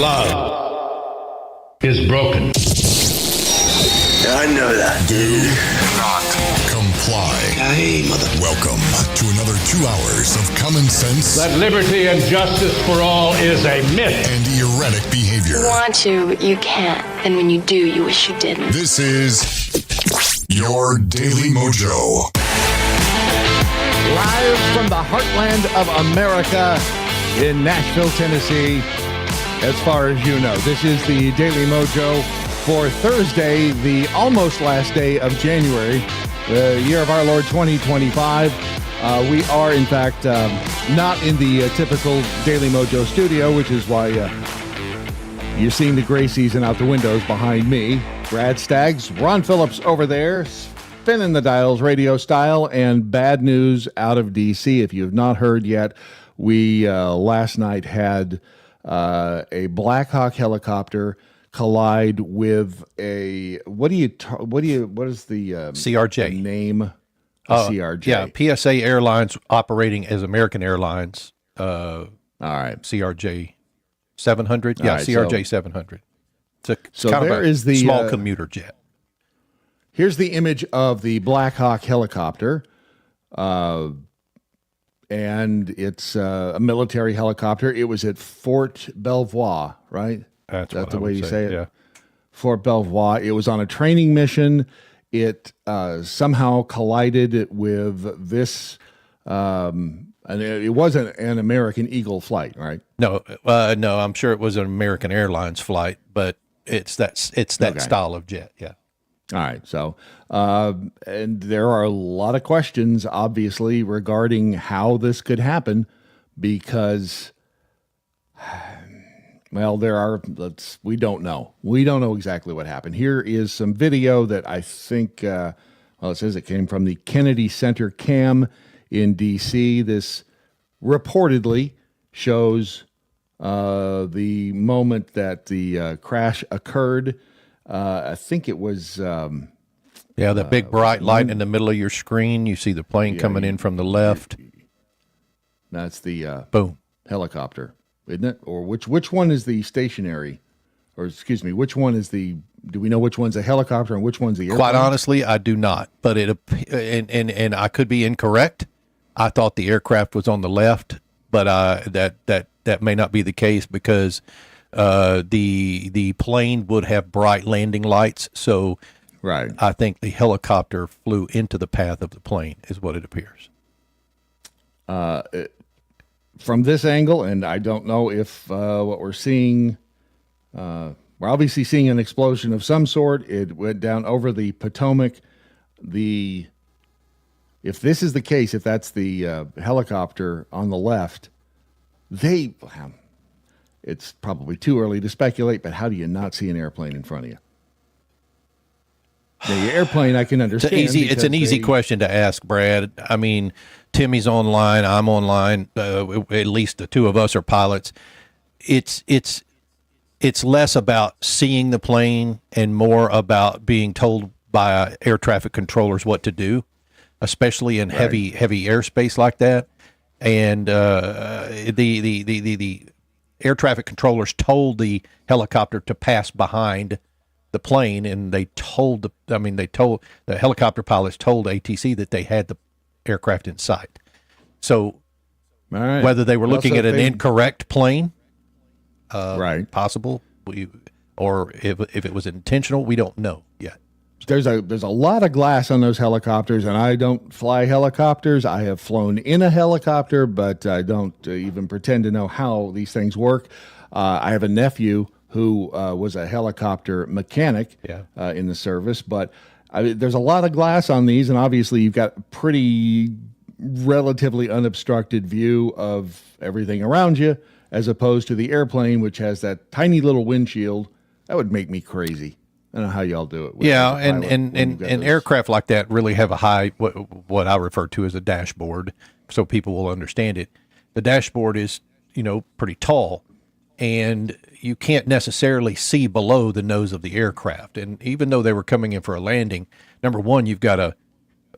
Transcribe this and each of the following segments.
Love is broken. I know that. Do not comply. Hey, mother. Welcome to another 2 hours of common sense That liberty and justice for all is a myth. and erratic behavior. You want to, but you can't. And when you do, you wish you didn't. This is your Daily MoJo. Live from the heartland of America in Nashville, Tennessee. As far as you know, this is the Daily MoJo for Thursday, the almost last day of January, the year of our Lord 2025. We are, in fact, not in the typical Daily MoJo studio, which is why you're seeing the gray season out the windows behind me. Brad Staggs, Ron Phillips over there, spinning the dials radio style, and bad news out of D.C. If you have not heard yet, we last night had a Black Hawk helicopter collide with a what is the CRJ name? CRJ. Yeah, PSA Airlines operating as American Airlines. All right, CRJ 700. Yeah, right, CRJ 700. It's so kind there of a is the small commuter jet. Here's the image of the Black Hawk helicopter. And it's a military helicopter. It was at Fort Belvoir, right? That's Is that the way you say it? Yeah. Fort Belvoir. It was on a training mission. It somehow collided with this, and it wasn't an American Eagle flight, right? No, I'm sure it was an American Airlines flight, but it's that Okay. style of jet. Yeah. All right. So, and there are a lot of questions, obviously, regarding how this could happen because, well, we don't know. We don't know exactly what happened. Here is some video that I think, it says it came from the Kennedy Center cam in D.C. This reportedly shows the moment that the crash occurred. I think it was. The big bright light in the middle of your screen. You see the plane coming in from the left. That's the Boom. helicopter, isn't it? Or which one is the stationary? Or excuse me, which one is the? Do we know which one's a helicopter and which one's the airplane? Quite honestly, I do not. But and I could be incorrect. I thought the aircraft was on the left, but that may not be the case because the plane would have bright landing lights. So Right. I think the helicopter flew into the path of the plane, is what it appears. From this angle, and I don't know if what we're seeing, we're obviously seeing an explosion of some sort. It went down over the Potomac. If this is the case, if that's the helicopter on the left, it's probably too early to speculate, but how do you not see an airplane in front of you? Now, your airplane, I can understand. It's an easy question to ask, Brad. I mean, Timmy's online. I'm online. At least the two of us are pilots. It's less about seeing the plane and more about being told by air traffic controllers what to do, especially in heavy airspace like that. And the air traffic controllers told the helicopter to pass behind the plane, and the helicopter pilots told ATC that they had the aircraft in sight. So whether they were looking at an incorrect plane, possible, or if it was intentional, we don't know yet. There's a lot of glass on those helicopters, and I don't fly helicopters. I have flown in a helicopter, but I don't even pretend to know how these things work. I have a nephew who was a helicopter mechanic in the service, but there's a lot of glass on these, and obviously you've got a pretty relatively unobstructed view of everything around you, as opposed to the airplane, which has that tiny little windshield. That would make me crazy. I don't know how y'all do it. And aircraft like that really have a high, what I refer to as a dashboard, so people will understand it. The dashboard is, pretty tall, and you can't necessarily see below the nose of the aircraft. And even though they were coming in for a landing, number one, you've got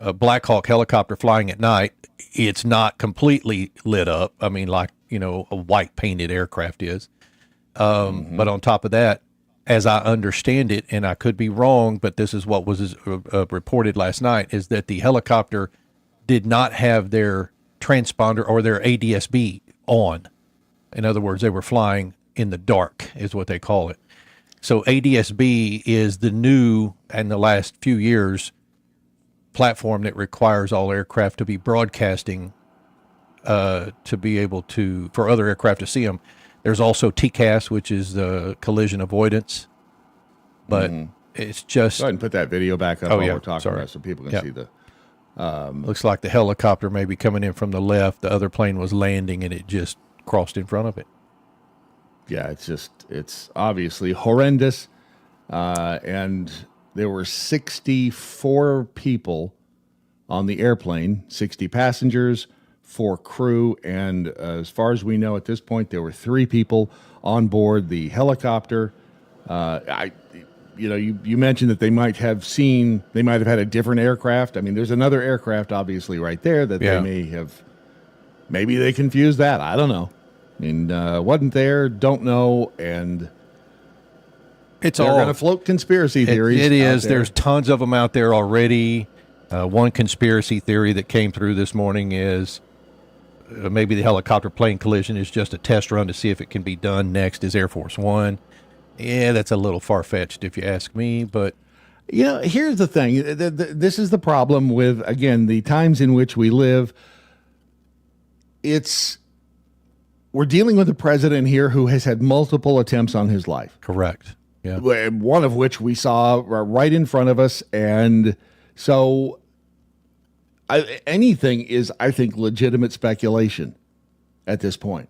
a Black Hawk helicopter flying at night. It's not completely lit up. I mean, like, a white painted aircraft is. But on top of that, as I understand it, and I could be wrong, but this is what was reported last night, is that the helicopter did not have their transponder or their ADSB on. In other words, they were flying in the dark, is what they call it. So ADSB is the new, in the last few years, platform that requires all aircraft to be broadcasting to be able to, for other aircraft to see them. There's also TCAS, which is the collision avoidance, but it's just. Go ahead and put that video back up while we're talking about it so people can see the. Looks like the helicopter may be coming in from the left. The other plane was landing and it just crossed in front of it. Yeah, it's obviously horrendous. And there were 64 people on the airplane, 60 passengers, 4 crew, and as far as we know at this point, there were 3 people on board the helicopter. You mentioned that they might have had a different aircraft. I mean, there's another aircraft obviously right there that they may have. Maybe they confused that. I don't know. I mean, wasn't there, don't know, and they're going to float conspiracy theories. It is. There's tons of them out there already. One conspiracy theory that came through this morning is maybe the helicopter plane collision is just a test run to see if it can be done. Next is Air Force One. Yeah, that's a little far-fetched if you ask me, but... Here's the thing. This is the problem with, again, the times in which we live. We're dealing with a president here who has had multiple attempts on his life. Correct. Yeah. One of which we saw right in front of us. And so anything is, I think, legitimate speculation at this point.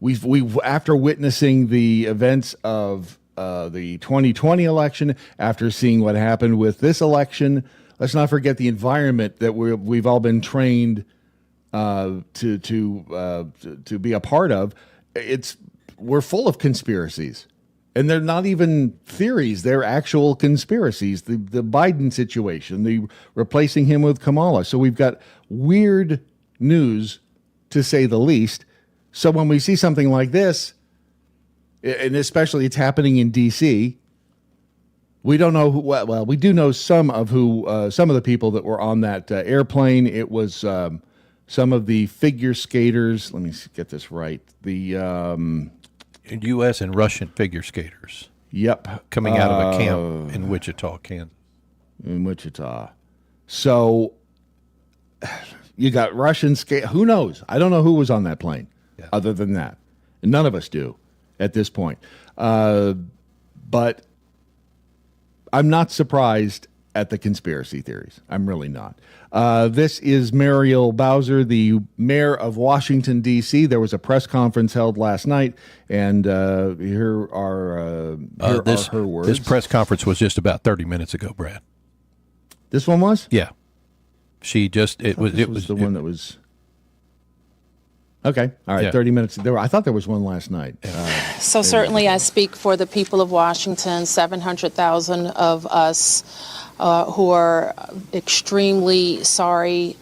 We've after witnessing the events of the 2020 election, after seeing what happened with this election, let's not forget the environment that we've all been trained to be a part of. We're full of conspiracies, and they're not even theories; they're actual conspiracies. The Biden situation, the replacing him with Kamala. So we've got weird news, to say the least. So when we see something like this, and especially it's happening in D.C., we don't know who. Well, we do know some of the people that were on that airplane. It was some of the figure skaters. Let me get this right. The U.S. and Russian figure skaters. Yep, coming out of a camp in Wichita, Kansas. In Wichita, so you got Russian skate. Who knows? I don't know who was on that plane. Yeah. Other than that, and none of us do at this point. But I'm not surprised at the conspiracy theories. I'm really not. This is Muriel Bowser, the mayor of Washington, D.C. There was a press conference held last night, and here are her words. This press conference was just about 30 minutes ago, Brad. This one was? Yeah. It was the one that was... Okay. All right. Yeah. 30 minutes. I thought there was one last night. So certainly I speak for the people of Washington, 700,000 of us who are extremely sorry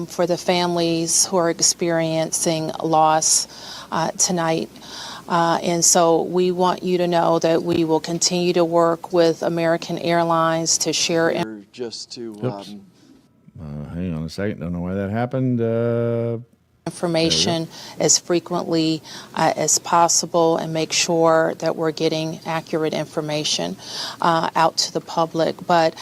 for the families who are experiencing loss tonight. And so we want you to know that we will continue to work with American Airlines to share. Hang on a second. Don't know why that happened. Information as frequently as possible and make sure that we're getting accurate information out to the public. But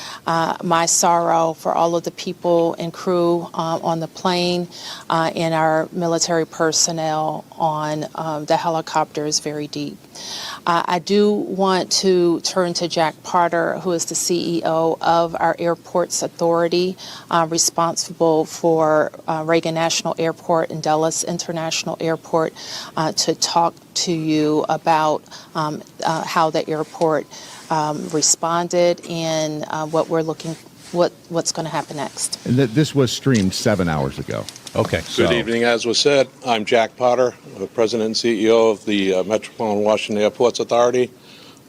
my sorrow for all of the people and crew on the plane and our military personnel on the helicopter is very deep. I do want to turn to Jack Potter, who is the CEO of our Airports Authority, responsible for Reagan National Airport and Dulles International Airport, to talk to you about how the airport responded and what's going to happen next. And this was streamed 7 hours ago. Okay. Good evening. As was said, I'm Jack Potter, the President and CEO of the Metropolitan Washington Airports Authority.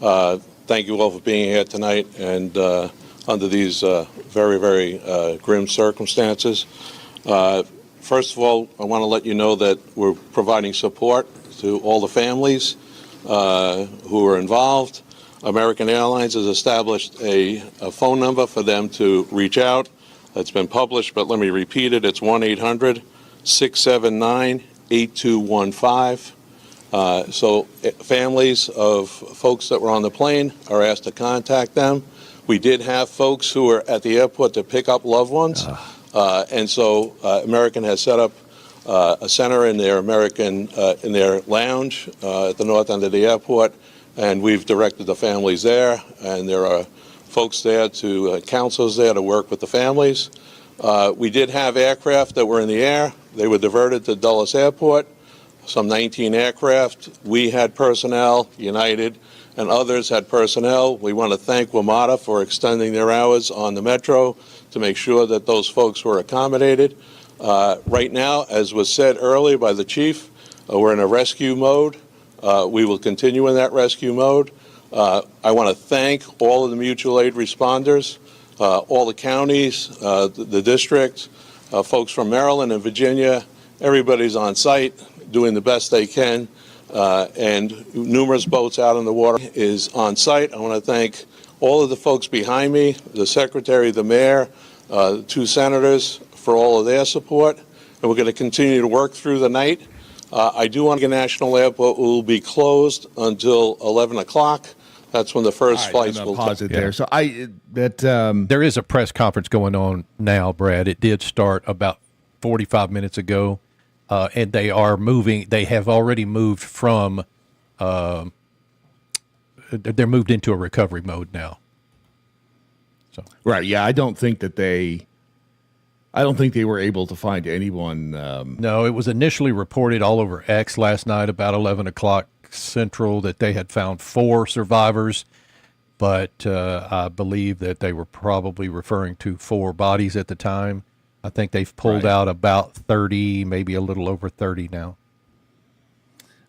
Thank you all for being here tonight and under these very, very grim circumstances. First of all, I want to let you know that we're providing support to all the families who were involved. American Airlines has established a phone number for them to reach out. It's been published, but let me repeat it. It's 1-800-679-8215. So families of folks that were on the plane are asked to contact them. We did have folks who were at the airport to pick up loved ones. And so American has set up a center in their in their lounge at the north end of the airport, and we've directed the families there, and there are folks there counselors there to work with the families. We did have aircraft that were in the air. They were diverted to Dulles Airport, some 19 aircraft. We had personnel, United and others had personnel. We want to thank WMATA for extending their hours on the Metro to make sure that those folks were accommodated. Right now, as was said earlier by the chief, we're in a rescue mode. We will continue in that rescue mode. I want to thank all of the mutual aid responders, all the counties, the district, folks from Maryland and Virginia. Everybody's on site doing the best they can, and numerous boats out in the water is on site. I want to thank all of the folks behind me, the secretary, the mayor, the two senators, for all of their support, and we're going to continue to work through the night. I do want to get National Airport will be closed until 11 o'clock. That's when the first flights will pause it there. Yeah. So there is a press conference going on now, Brad. It did start about 45 minutes ago, and they are moving. They have already moved from. They're moved into a recovery mode now. So right, yeah, I don't think they were able to find anyone. No, it was initially reported all over X last night about 11 o'clock Central that they had found 4 survivors, but I believe that they were probably referring to 4 bodies at the time. I think they've pulled out about 30, maybe a little over 30 now.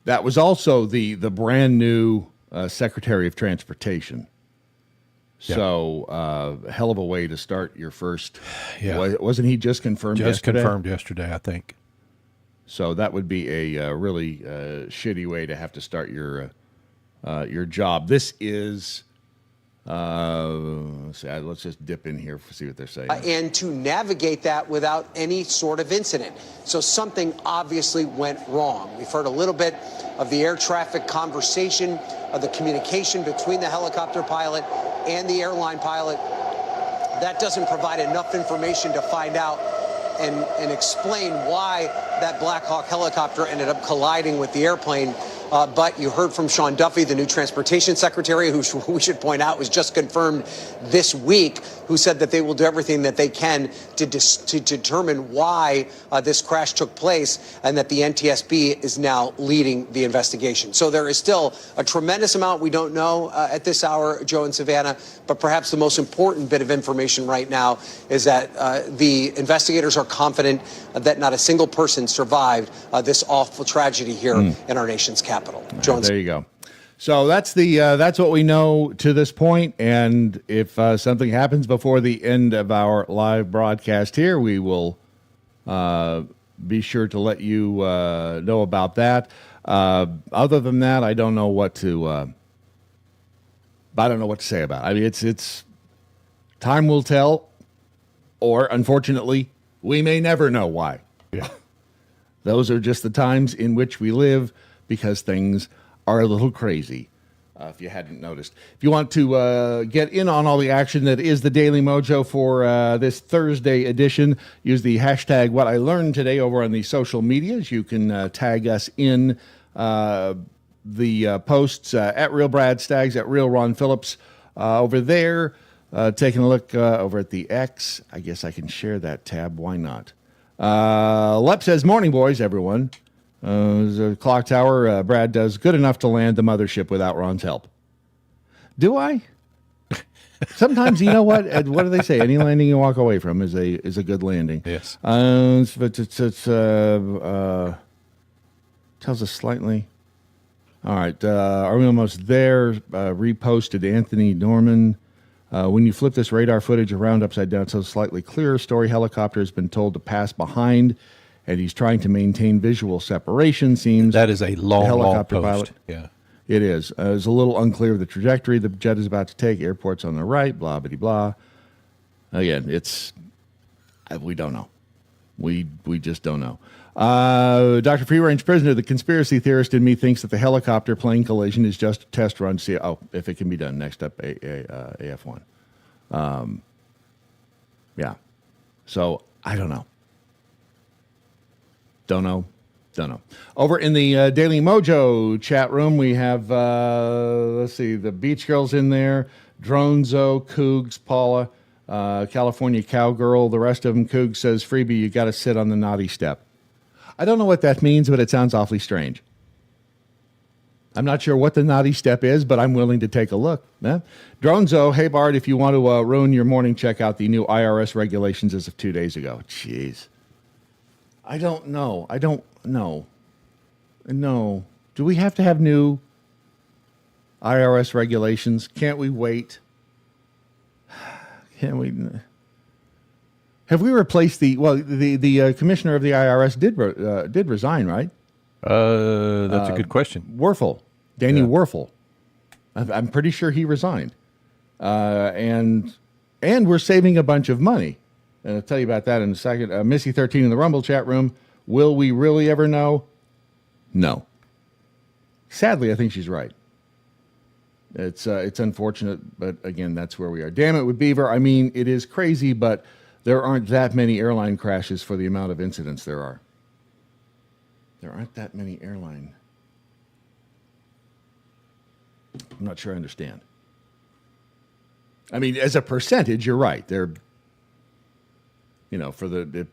That was also the brand new Secretary of Transportation. Yeah. So, hell of a way to start your first. Yeah. Wasn't he just confirmed yesterday? Just confirmed yesterday, I think. So that would be a really shitty way to have to start your job. This is, let's just dip in here to see what they're saying. And to navigate that without any sort of incident. So something obviously went wrong. We've heard a little bit of the air traffic conversation, of the communication between the helicopter pilot and the airline pilot. That doesn't provide enough information to find out and explain why that Black Hawk helicopter ended up colliding with the airplane. But you heard from Sean Duffy, the new transportation secretary, who we should point out was just confirmed this week, who said that they will do everything that they can to determine why this crash took place, and that the NTSB is now leading the investigation. So there is still a tremendous amount we don't know at this hour, Joe and Savannah, but perhaps the most important bit of information right now is that the investigators are confident that not a single person survived this awful tragedy here in our nation's capital. Right, there you go. So that's what we know to this point, and if something happens before the end of our live broadcast here, we will be sure to let you know about that. Other than that, I don't know what to say about it. I mean, it's time will tell, or unfortunately, we may never know why. Yeah. Those are just the times in which we live, because things are a little crazy, if you hadn't noticed. If you want to get in on all the action that is the Daily Mojo for this Thursday edition, use the hashtag What I Learned Today over on the social medias. You can tag us in the posts at Real Brad Staggs, at Real Ron Phillips over there. Taking a look over at the X. I guess I can share that tab. Why not? Lep says, morning, boys, everyone. The clock tower, Brad does good enough to land the mothership without Ron's help. Do I? Sometimes, you know what? What do they say? Any landing you walk away from is a good landing. Yes. Tells us slightly. All right. Are we almost there? Reposted Anthony Norman. When you flip this radar footage around upside down, so slightly clearer story. Helicopter has been told to pass behind, and he's trying to maintain visual separation. Seems that is a long post. pilot. Yeah. It is. It's a little unclear the trajectory the jet is about to take. Airports on the right, blah, blah, blah. Again, we don't know. We just don't know. Dr. Free Range Prisoner, the conspiracy theorist in me thinks that the helicopter plane collision is just a test run to see, if it can be done. Next up, AF1. Yeah. So, I don't know. Don't know. Over in the Daily MoJo chat room, we have, let's see, the Beach Girls in there, Dronzo, Cougs, Paula, California Cowgirl, the rest of them. Cougs says, Freebie, you got to sit on the naughty step. I don't know what that means, but it sounds awfully strange. I'm not sure what the naughty step is, but I'm willing to take a look. Dronzo, hey, Bart, if you want to ruin your morning, check out the new IRS regulations as of 2 days ago. Jeez. I don't know. No. Do we have to have new IRS regulations? Can't we wait? Have we replaced the commissioner of the IRS did resign, right? That's a good question. Werfel, Danny Werfel. I'm pretty sure he resigned. And we're saving a bunch of money. And I'll tell you about that in a second. Missy13 in the Rumble chat room. Will we really ever know? No. Sadly, I think she's right. It's unfortunate, but again, that's where we are. Damn it with Beaver. I mean, it is crazy, but there aren't that many airline crashes for the amount of incidents there are. There aren't that many airline. I'm not sure I understand. I mean, as a percentage, you're right. They're, for the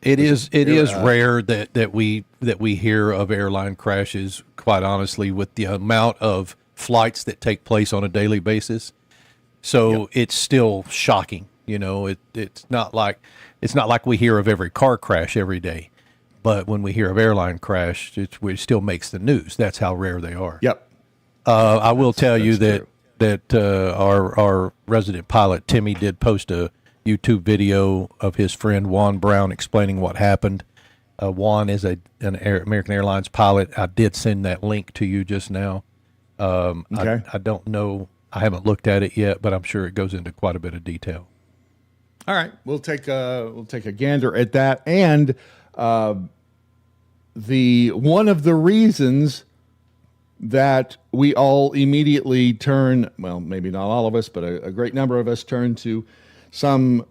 It is rare that we hear of airline crashes, quite honestly, with the amount of flights that take place on a daily basis. So It's still shocking. It's not like we hear of every car crash every day, but when we hear of airline crash, it still makes the news. That's how rare they are. Yep. I will tell you that our resident pilot Timmy did post a YouTube video of his friend Juan Brown explaining what happened. Juan is an American Airlines pilot. I did send that link to you just now. Okay. I don't know. I haven't looked at it yet, but I'm sure it goes into quite a bit of detail. All right, we'll take a gander at that. And one of the reasons that we all immediately turn, well, maybe not all of us, but a great number of us turn to some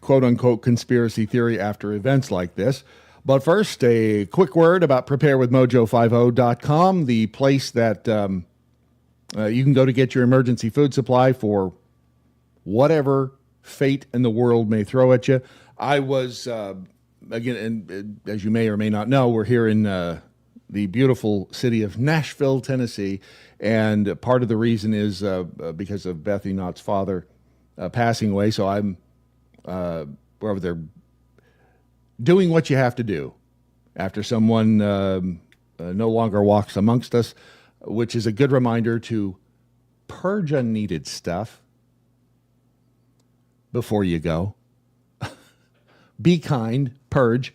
quote-unquote conspiracy theory after events like this. But first, a quick word about preparewithmojo50.com, the place that you can go to get your emergency food supply for whatever fate in the world may throw at you. I was, again, and as you may or may not know, we're here in the beautiful city of Nashville, Tennessee, and part of the reason is because of Beth Enott's father passing away. So I'm wherever they're doing what you have to do after someone no longer walks amongst us, which is a good reminder to purge unneeded stuff before you go. Be kind, purge,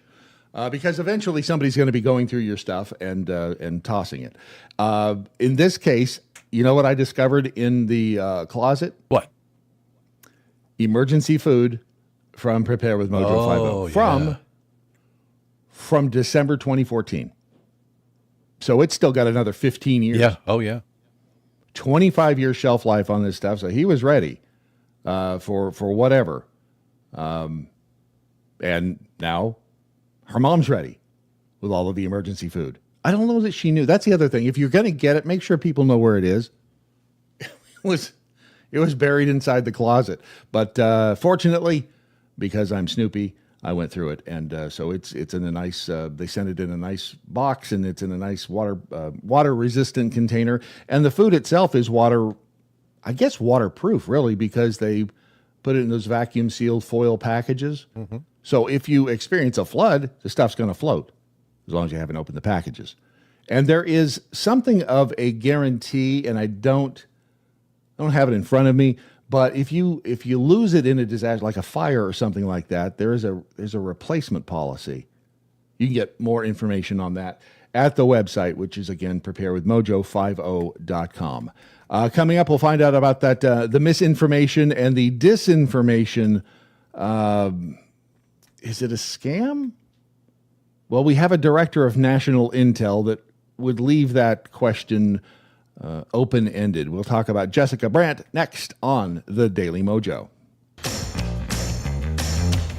because eventually somebody's going to be going through your stuff and tossing it. In this case, you know what I discovered in the closet? What? Emergency food from Prepare with Mojo 50 from December 2014. So it's still got another 15 years. Yeah. Oh, yeah. 25-year shelf life on this stuff. So he was ready for whatever. And now her mom's ready with all of the emergency food. I don't know that she knew. That's the other thing. If you're going to get it, make sure people know where it is. It was buried inside the closet. But fortunately, because I'm Snoopy, I went through it. And so it's in a nice, they sent it in a nice box, and it's in a nice water-resistant container. And the food itself is waterproof, really, because they put it in those vacuum-sealed foil packages. Mm-hmm. So if you experience a flood, the stuff's going to float, as long as you haven't opened the packages. And there is something of a guarantee, and I don't have it in front of me, but if you lose it in a disaster, like a fire or something like that, there's a replacement policy. You can get more information on that at the website, which is, again, preparewithmojo50.com. Coming up, we'll find out about that the misinformation and the disinformation. Is it a scam? Well, we have a director of national intel that would leave that question open-ended. We'll talk about Jessica Brandt next on the Daily Mojo.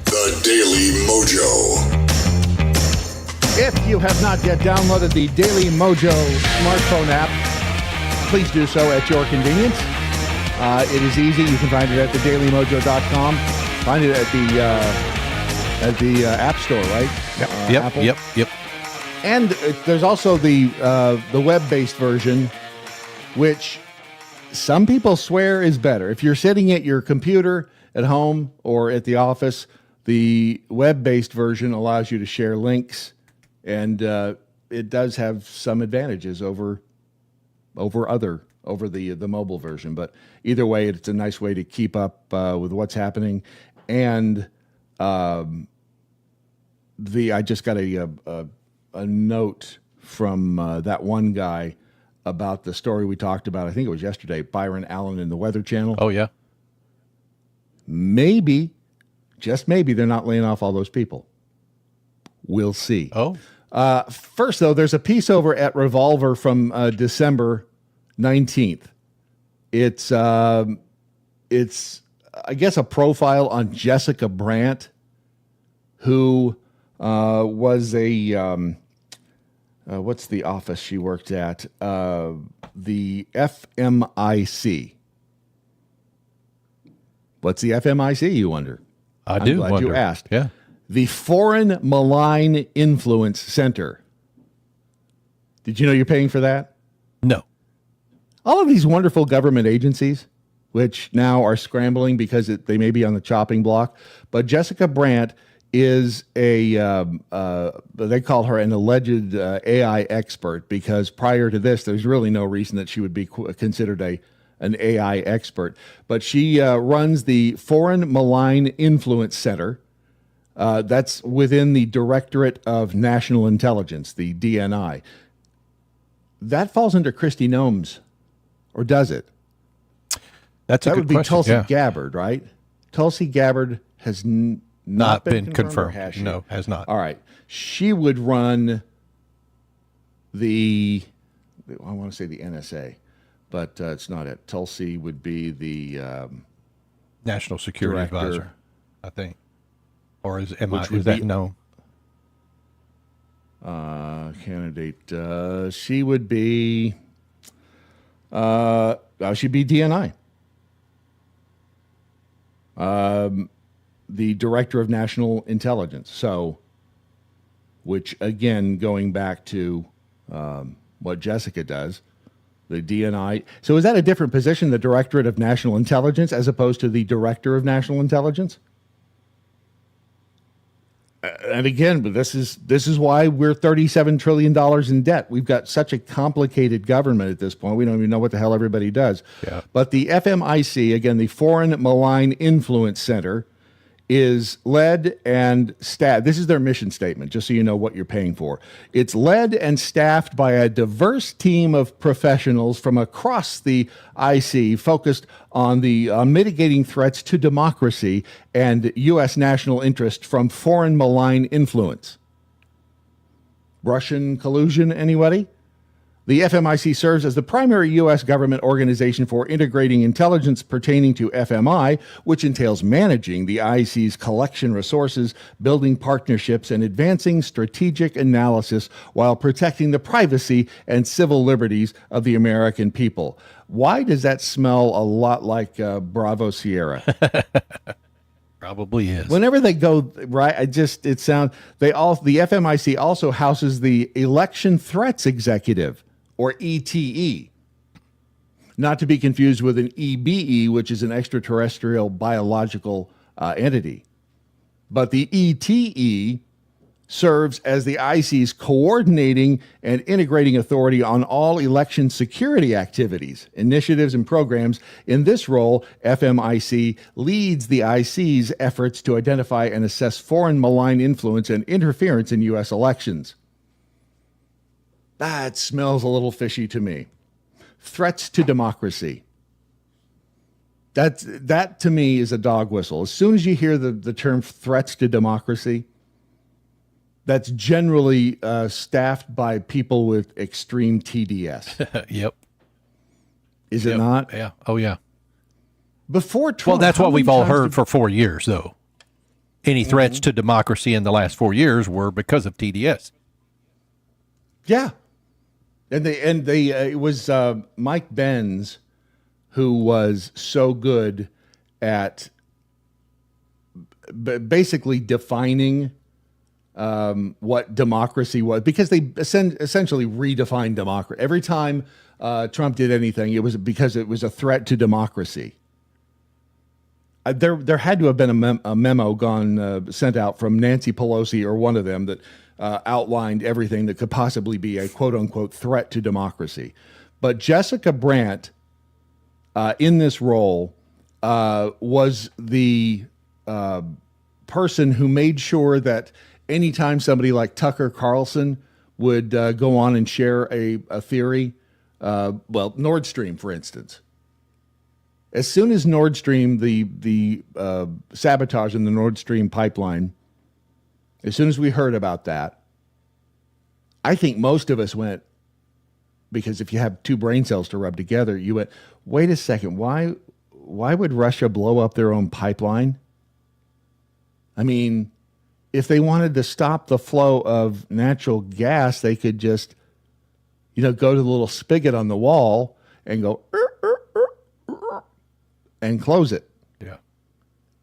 The Daily Mojo. If you have not yet downloaded the Daily Mojo smartphone app, please do so at your convenience. It is easy. You can find it at thedailymojo.com. Find it at the App Store, right? Yep. Apple. Yep. And there's also the web-based version, which some people swear is better. If you're sitting at your computer at home or at the office, the web-based version allows you to share links, and it does have some advantages over the mobile version. But either way, it's a nice way to keep up with what's happening. And I just got a note from that one guy about the story we talked about. I think it was yesterday, Byron Allen in the Weather Channel. Oh, yeah. Maybe, just maybe, they're not laying off all those people. We'll see. Oh. First, though, there's a piece over at Revolver from December 19th. It's I guess, a profile on Jessica Brandt, who was a what's the office she worked at? The FMIC. What's the FMIC, you wonder? I'm glad wonder. you asked. Yeah. The Foreign Malign Influence Center. Did you know you're paying for that? No. All of these wonderful government agencies, which now are scrambling because they may be on the chopping block. But Jessica Brandt is they call her an alleged AI expert, because prior to this, there's really no reason that she would be considered an AI expert. But she runs the Foreign Malign Influence Center. That's within the Directorate of National Intelligence, the DNI. That falls under Kristi Noem's, or does it? That would be question. Tulsi Yeah. Gabbard, right? Tulsi Gabbard has not been confirmed. Has she? No, has not. All right. She would run I want to say the NSA, but it's not it. Tulsi would be the National Security Director. Advisor, I think. Or is Which would is that be- no? Candidate. She would be. She'd be DNI. The Director of National Intelligence. So, which again, going back to what Jessica does, the DNI. So, is that a different position, the Directorate of National Intelligence, as opposed to the Director of National Intelligence? And again, but this is why we're $37 trillion in debt. We've got such a complicated government at this point. We don't even know what the hell everybody does. Yeah. But the FMIC, again, the Foreign Malign Influence Center, is led and staffed. This is their mission statement, just so you know what you're paying for. It's led and staffed by a diverse team of professionals from across the IC, focused on mitigating threats to democracy and U.S. national interest from foreign malign influence. Russian collusion, anybody? The FMIC serves as the primary U.S. government organization for integrating intelligence pertaining to FMI, which entails managing the IC's collection resources, building partnerships, and advancing strategic analysis while protecting the privacy and civil liberties of the American people. Why does that smell a lot like Bravo Sierra? Probably is. Whenever they go right, the FMIC also houses the Election Threats Executive, or ETE, not to be confused with an EBE, which is an extraterrestrial biological entity. But the ETE serves as the IC's coordinating and integrating authority on all election security activities, initiatives, and programs. In this role, FMIC leads the IC's efforts to identify and assess foreign malign influence and interference in U.S. elections. That smells a little fishy to me. Threats to democracy. That to me is a dog whistle. As soon as you hear the term threats to democracy, that's generally staffed by people with extreme TDS. Yep. Is it not? Yeah. Oh, yeah. Before Trump, Well, that's how what many we've all times heard did- for 4 years, though. Any threats to democracy in the last 4 years were because of TDS. Yeah. And it was Mike Benz who was so good at basically defining what democracy was, because they essentially redefined democracy. Every time Trump did anything, it was because it was a threat to democracy. There had to have been a memo sent out from Nancy Pelosi or one of them that outlined everything that could possibly be a quote-unquote threat to democracy. But Jessica Brandt, in this role, was the person who made sure that anytime somebody like Tucker Carlson would go on and share a theory, Nord Stream, for instance. As soon as Nord Stream, the sabotage in the Nord Stream pipeline, as soon as we heard about that, I think most of us went, because if you have two brain cells to rub together, you went, wait a second, why would Russia blow up their own pipeline? I mean, if they wanted to stop the flow of natural gas, they could just, go to the little spigot on the wall and go, and close it. Yeah.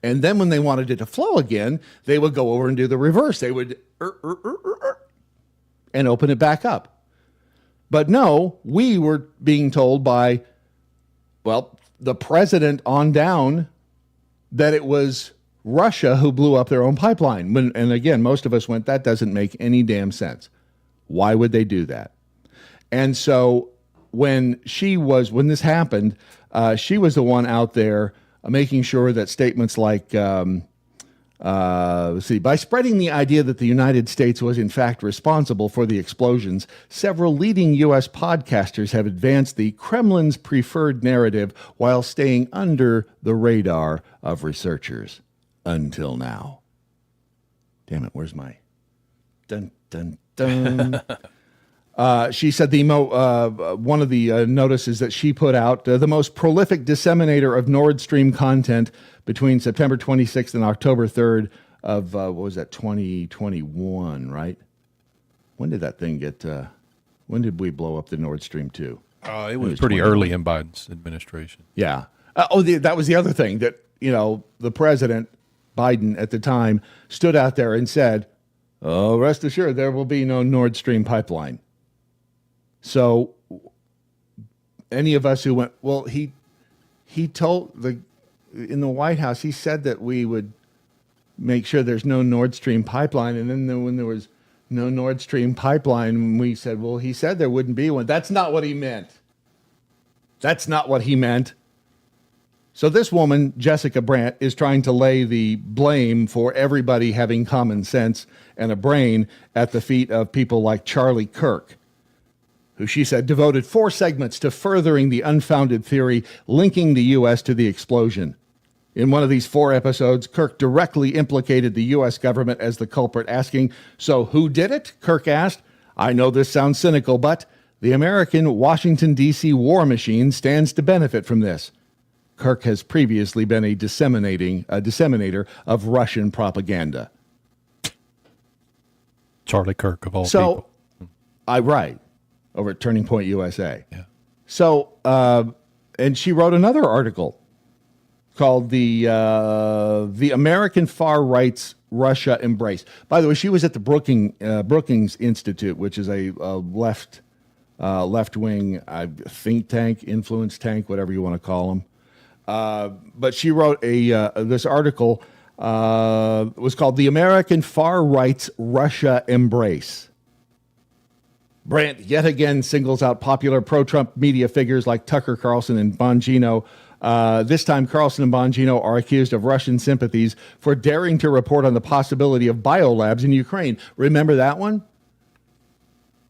And then when they wanted it to flow again, they would go over and do the reverse. They would and open it back up. But no, we were being told by, the president on down that it was Russia who blew up their own pipeline. And again, most of us went, that doesn't make any damn sense. Why would they do that? And so when this happened, she was the one out there making sure that statements like, by spreading the idea that the United States was in fact responsible for the explosions, several leading U.S. podcasters have advanced the Kremlin's preferred narrative while staying under the radar of researchers until now. Damn it, where's my dun dun dun? She said one of the notices that she put out, the most prolific disseminator of Nord Stream content between September 26th and October 3rd of, 2021, right? When did that thing when did we blow up the Nord Stream 2? It was pretty early in Biden's administration. Yeah. That was the other thing that, the president, Biden at the time, stood out there and said, oh, rest assured, there will be no Nord Stream pipeline. So any of us who went, he told in the White House, he said that we would make sure there's no Nord Stream pipeline. And then when there was no Nord Stream pipeline, we said, he said there wouldn't be one. That's not what he meant. That's not what he meant. So this woman, Jessica Brandt, is trying to lay the blame for everybody having common sense and a brain at the feet of people like Charlie Kirk, who she said devoted 4 segments to furthering the unfounded theory linking the U.S. to the explosion. In one of these 4 episodes, Kirk directly implicated the U.S. government as the culprit, asking, so who did it? Kirk asked. I know this sounds cynical, but the American Washington, D.C. war machine stands to benefit from this. Kirk has previously been a disseminator of Russian propaganda. Charlie Kirk, of all people. Right. Over at Turning Point USA. Yeah. So, and she wrote another article called the American Far Right's Russia Embrace. By the way, she was at the Brookings Institute, which is a left-wing think tank, influence tank, whatever you want to call them. But she wrote this article was called The American Far Right's Russia Embrace. Brandt yet again singles out popular pro-Trump media figures like Tucker Carlson and Bongino. This time, Carlson and Bongino are accused of Russian sympathies for daring to report on the possibility of biolabs in Ukraine. Remember that one?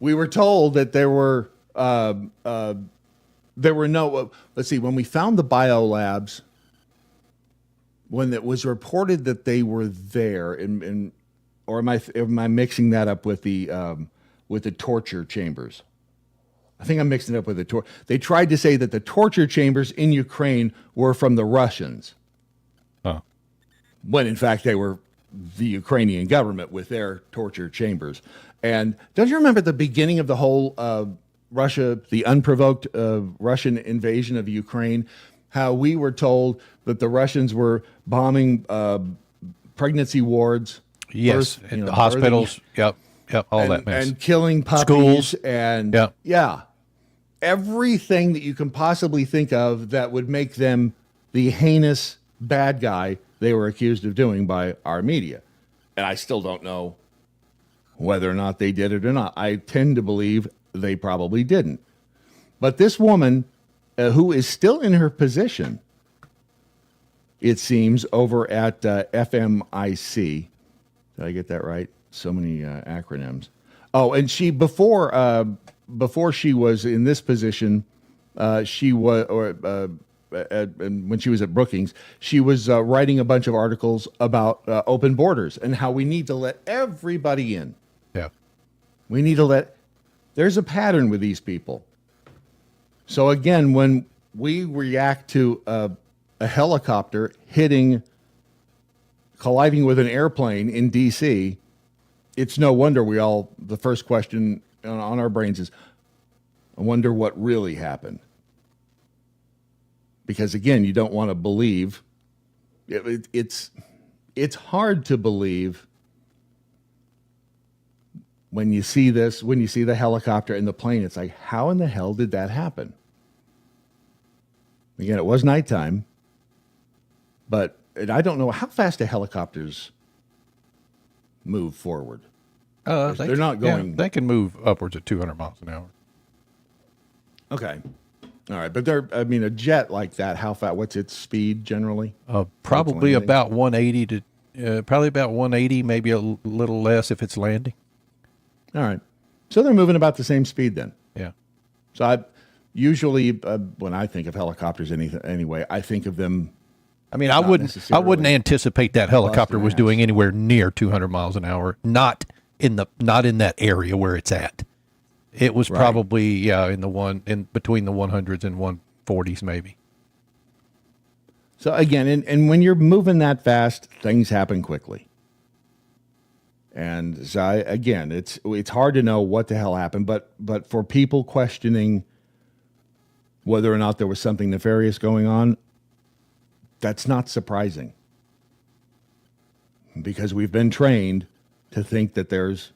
we were told that there were no. Let's see. When we found the biolabs, when it was reported that they were there, or am I mixing that up with the torture chambers? I think I'm mixing it up with the torture. They tried to say that the torture chambers in Ukraine were from the Russians, when in fact they were the Ukrainian government with their torture chambers. And don't you remember the beginning of the whole the unprovoked Russian invasion of Ukraine? How we were told that the Russians were bombing pregnancy wards, yes, and hospitals, yep, all that mess, and killing puppies, schools, and everything that you can possibly think of that would make them the heinous bad guy they were accused of doing by our media. And I still don't know whether or not they did it or not. I tend to believe they probably didn't. But this woman, who is still in her position, it seems, over at FMIC. Did I get that right? So many acronyms. Oh, and she before she was in this position, she was and when she was at Brookings, she was writing a bunch of articles about open borders and how we need to let everybody in. Yeah, we need to let. There's a pattern with these people. So again, when we react to a helicopter colliding with an airplane in D.C., it's no wonder the first question on our brains is, I wonder what really happened. Because again, you don't want to believe. It's hard to believe when you see this, when you see the helicopter and the plane. It's like, how in the hell did that happen? Again, it was nighttime, but I don't know how fast the helicopters move forward. They're not going. Yeah, they can move upwards of 200 miles an hour. Okay. All right, but a jet like that, how fast? What's its speed generally? Probably about 180 probably about 180, maybe a little less if it's landing. All right, so they're moving about the same speed then. Yeah. So I usually when I think of helicopters, anyway, I think of them. I mean, I wouldn't anticipate that helicopter was doing anywhere near 200 miles an hour. Not in that area where it's at. It was probably in between the 100s and 140s maybe. So again, and when you're moving that fast, things happen quickly. And so it's hard to know what the hell happened, but for people questioning whether or not there was something nefarious going on, that's not surprising. Because we've been trained to think that there's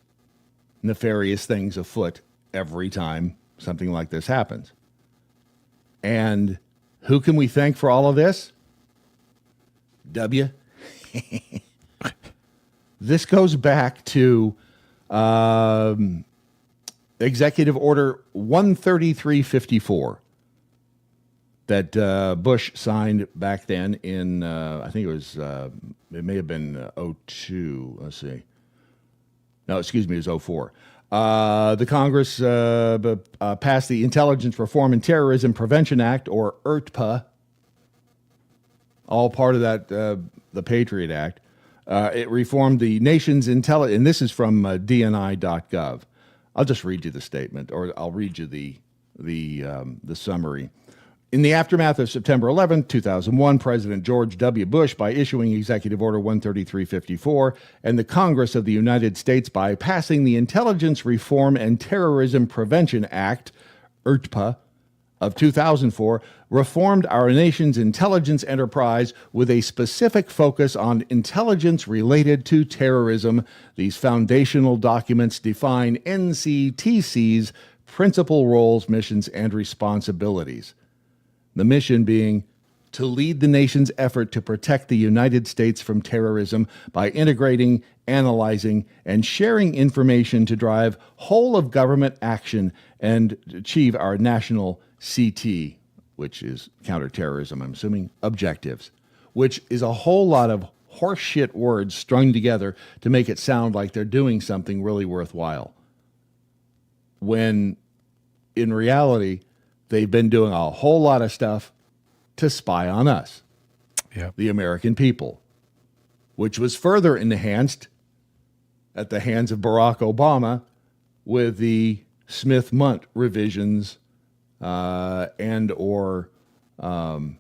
nefarious things afoot every time something like this happens. And who can we thank for all of this? This goes back to Executive Order 13354 that Bush signed back then in, I think it may have been 02. Let's see. No, excuse me, it was 04. The Congress passed the Intelligence Reform and Terrorism Prevention Act, or IRTPA, all part of that, the Patriot Act. It reformed the nation's intelligence, and this is from DNI.gov. I'll just read you the statement, or I'll read you the summary. In the aftermath of September 11, 2001, President George W. Bush, by issuing Executive Order 13354, and the Congress of the United States by passing the Intelligence Reform and Terrorism Prevention Act, IRTPA, of 2004, reformed our nation's intelligence enterprise with a specific focus on intelligence related to terrorism. These foundational documents define NCTC's principal roles, missions, and responsibilities. The mission being to lead the nation's effort to protect the United States from terrorism by integrating, analyzing, and sharing information to drive whole-of-government action and achieve our national CT, which is counterterrorism, I'm assuming, objectives, which is a whole lot of horseshit words strung together to make it sound like they're doing something really worthwhile. when in reality, they've been doing a whole lot of stuff to spy on us, the American people, which was further enhanced at the hands of Barack Obama with the Smith-Mundt revisions and or it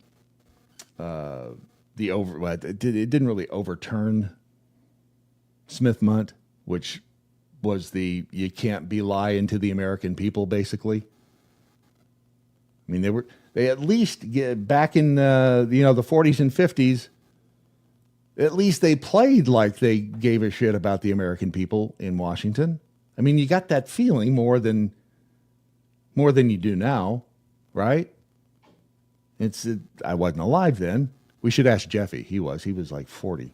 didn't really overturn Smith-Mundt, which was the you can't be lying to the American people, basically. I mean, they at least get back in the 40s and 50s. At least they played like they gave a shit about the American people in Washington. I mean, you got that feeling more than you do now, right? I wasn't alive then. We should ask Jeffy. He was like 40,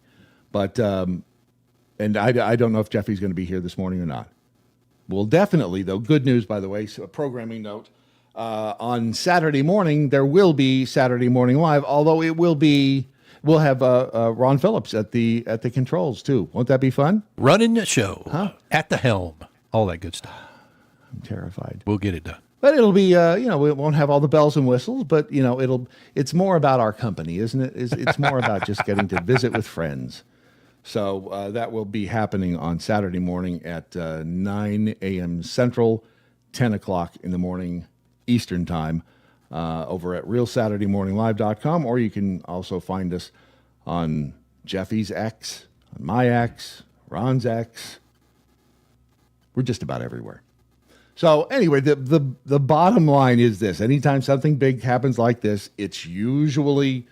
but and I don't know if Jeffy's going to be here this morning or not. Well, definitely though. Good news, by the way. So a programming note. On Saturday morning, there will be Saturday Morning Live, although we'll have Ron Phillips at the controls too. Won't that be fun? Running the show, at the helm, all that good stuff. I'm terrified. We'll get it done. But it'll be, we won't have all the bells and whistles, but it's more about our company, isn't it? It's more about just getting to visit with friends. So that will be happening on Saturday morning at 9 a.m. Central, 10 o'clock in the morning Eastern Time, over at RealSaturdayMorningLive.com, or you can also find us on Jeffy's X, on my X, Ron's X. We're just about everywhere. So anyway, the bottom line is this: anytime something big happens like this, it's usually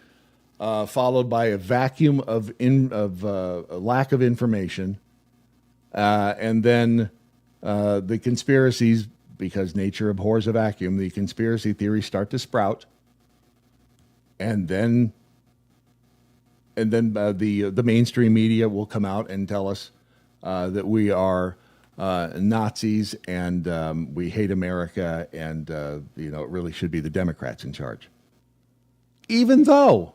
followed by a vacuum of a lack of information, and then the conspiracies. Because nature abhors a vacuum, the conspiracy theories start to sprout, and then the mainstream media will come out and tell us that we are Nazis and we hate America, and it really should be the Democrats in charge. Even though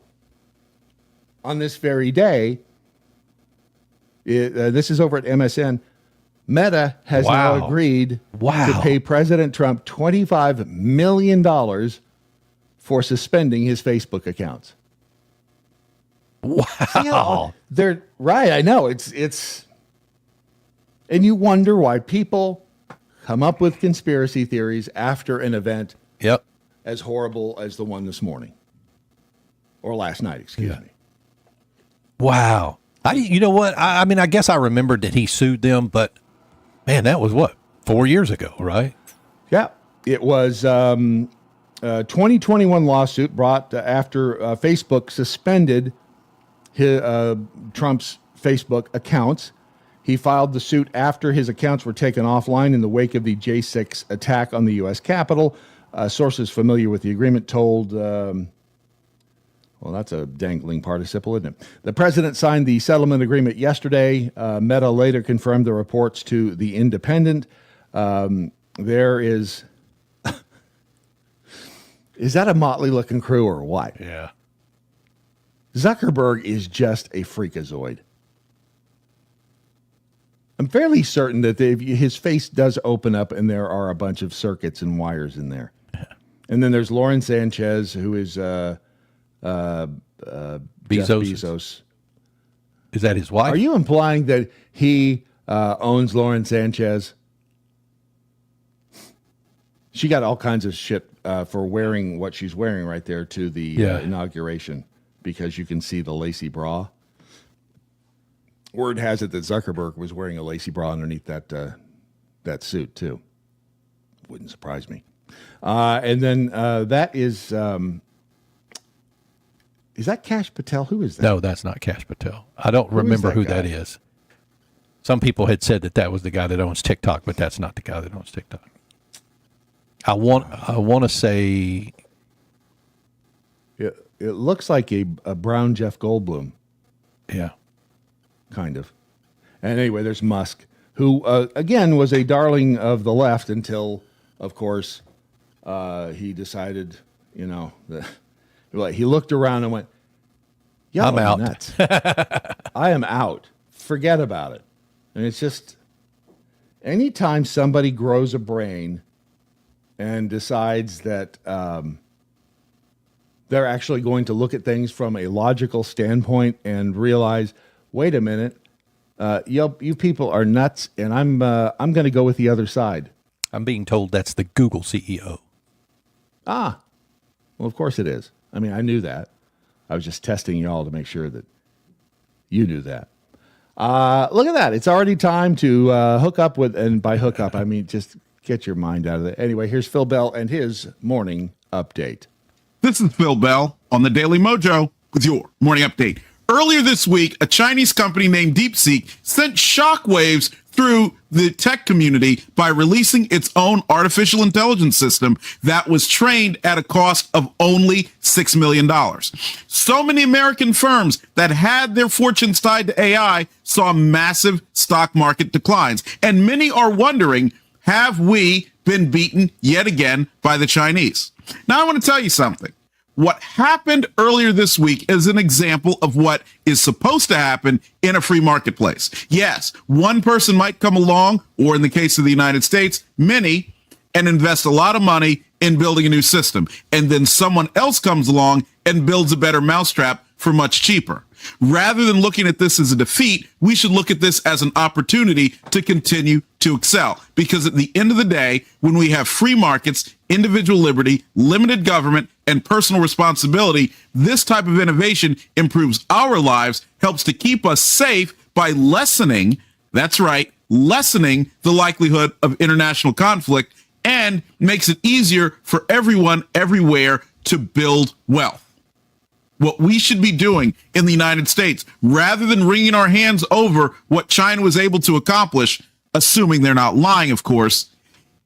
on this very day, this is over at MSN. Meta has now agreed to pay President Trump $25 million for suspending his Facebook accounts. Wow. They're right. I know it's, and you wonder why people come up with conspiracy theories after an event as horrible as the one this morning or last night, excuse me. Wow. You know what? I mean, I guess I remembered that he sued them, but man, that was 4 years ago, right? Yeah, it was 2021 lawsuit brought after Facebook suspended Trump's Facebook accounts. He filed the suit after his accounts were taken offline in the wake of the J6 attack on the U.S. Capitol. Sources familiar with the agreement told... well, that's a dangling participle, isn't it? The president signed the settlement agreement yesterday. Meta later confirmed the reports to The Independent. There is... is that a motley-looking crew or what? Yeah. Zuckerberg is just a freakazoid. I'm fairly certain that his face does open up and there are a bunch of circuits and wires in there. Yeah. And then there's Lauren Sanchez, who is... Bezos. Is that his wife? Are you implying that he owns Lauren Sanchez? She got all kinds of shit for wearing what she's wearing right there to the inauguration because you can see the lacy bra. Word has it that Zuckerberg was wearing a lacy bra underneath that suit too. Wouldn't surprise me. And then that is... is that Kash Patel? Who is that? No, that's not Kash Patel. I don't remember who that is. Some people had said that was the guy that owns TikTok, but that's not the guy that owns TikTok. I want to say... It looks like a brown Jeff Goldblum. Yeah. Kind of. And anyway, there's Musk, who, again, was a darling of the left until, of course, he decided, he looked around and went, I'm out. Nuts. I am out. Forget about it. And it's just, anytime somebody grows a brain and decides that they're actually going to look at things from a logical standpoint and realize, wait a minute, you people are nuts, and I'm going to go with the other side. I'm being told that's the Google CEO. Well, of course it is. I mean, I knew that. I was just testing y'all to make sure that you knew that. Look at that. It's already time to hook up with, and by hook up, I mean just get your mind out of it. Anyway, here's Phil Bell and his morning update. This is Phil Bell on the Daily MoJo with your morning update. Earlier this week, a Chinese company named DeepSeek sent shockwaves through the tech community by releasing its own artificial intelligence system that was trained at a cost of only $6 million. So many American firms that had their fortunes tied to AI saw massive stock market declines. And many are wondering, have we been beaten yet again by the Chinese? Now, I want to tell you something. What happened earlier this week is an example of what is supposed to happen in a free marketplace. Yes, one person might come along, or in the case of the United States, many, and invest a lot of money in building a new system. And then someone else comes along and builds a better mousetrap for much cheaper. Rather than looking at this as a defeat, we should look at this as an opportunity to continue to excel. Because at the end of the day, when we have free markets, individual liberty, limited government, and personal responsibility, this type of innovation improves our lives, helps to keep us safe by lessening, that's right, lessening the likelihood of international conflict, and makes it easier for everyone everywhere to build wealth. What we should be doing in the United States, rather than wringing our hands over what China was able to accomplish, assuming they're not lying, of course,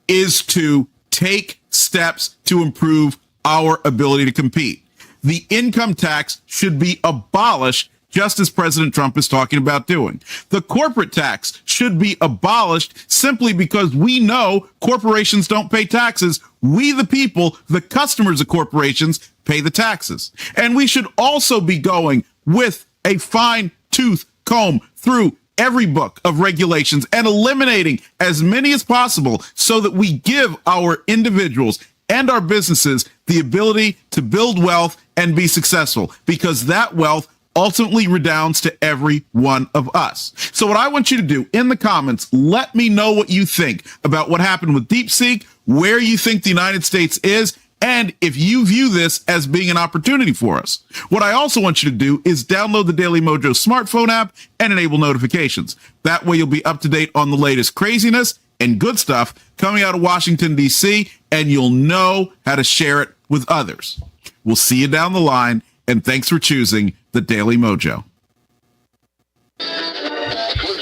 is to take steps to improve our ability to compete. The income tax should be abolished, just as President Trump is talking about doing. The corporate tax should be abolished simply because we know corporations don't pay taxes. We, the people, the customers of corporations, pay the taxes. And we should also be going with a fine-tooth comb through every book of regulations and eliminating as many as possible so that we give our individuals and our businesses the ability to build wealth and be successful, because that wealth ultimately redounds to every one of us. So what I want you to do in the comments, let me know what you think about what happened with DeepSeek, where you think the United States is, and if you view this as being an opportunity for us. What I also want you to do is download the Daily MoJo smartphone app and enable notifications. That way you'll be up to date on the latest craziness and good stuff coming out of Washington, D.C., and you'll know how to share it with others. We'll see you down the line, and thanks for choosing the Daily MoJo.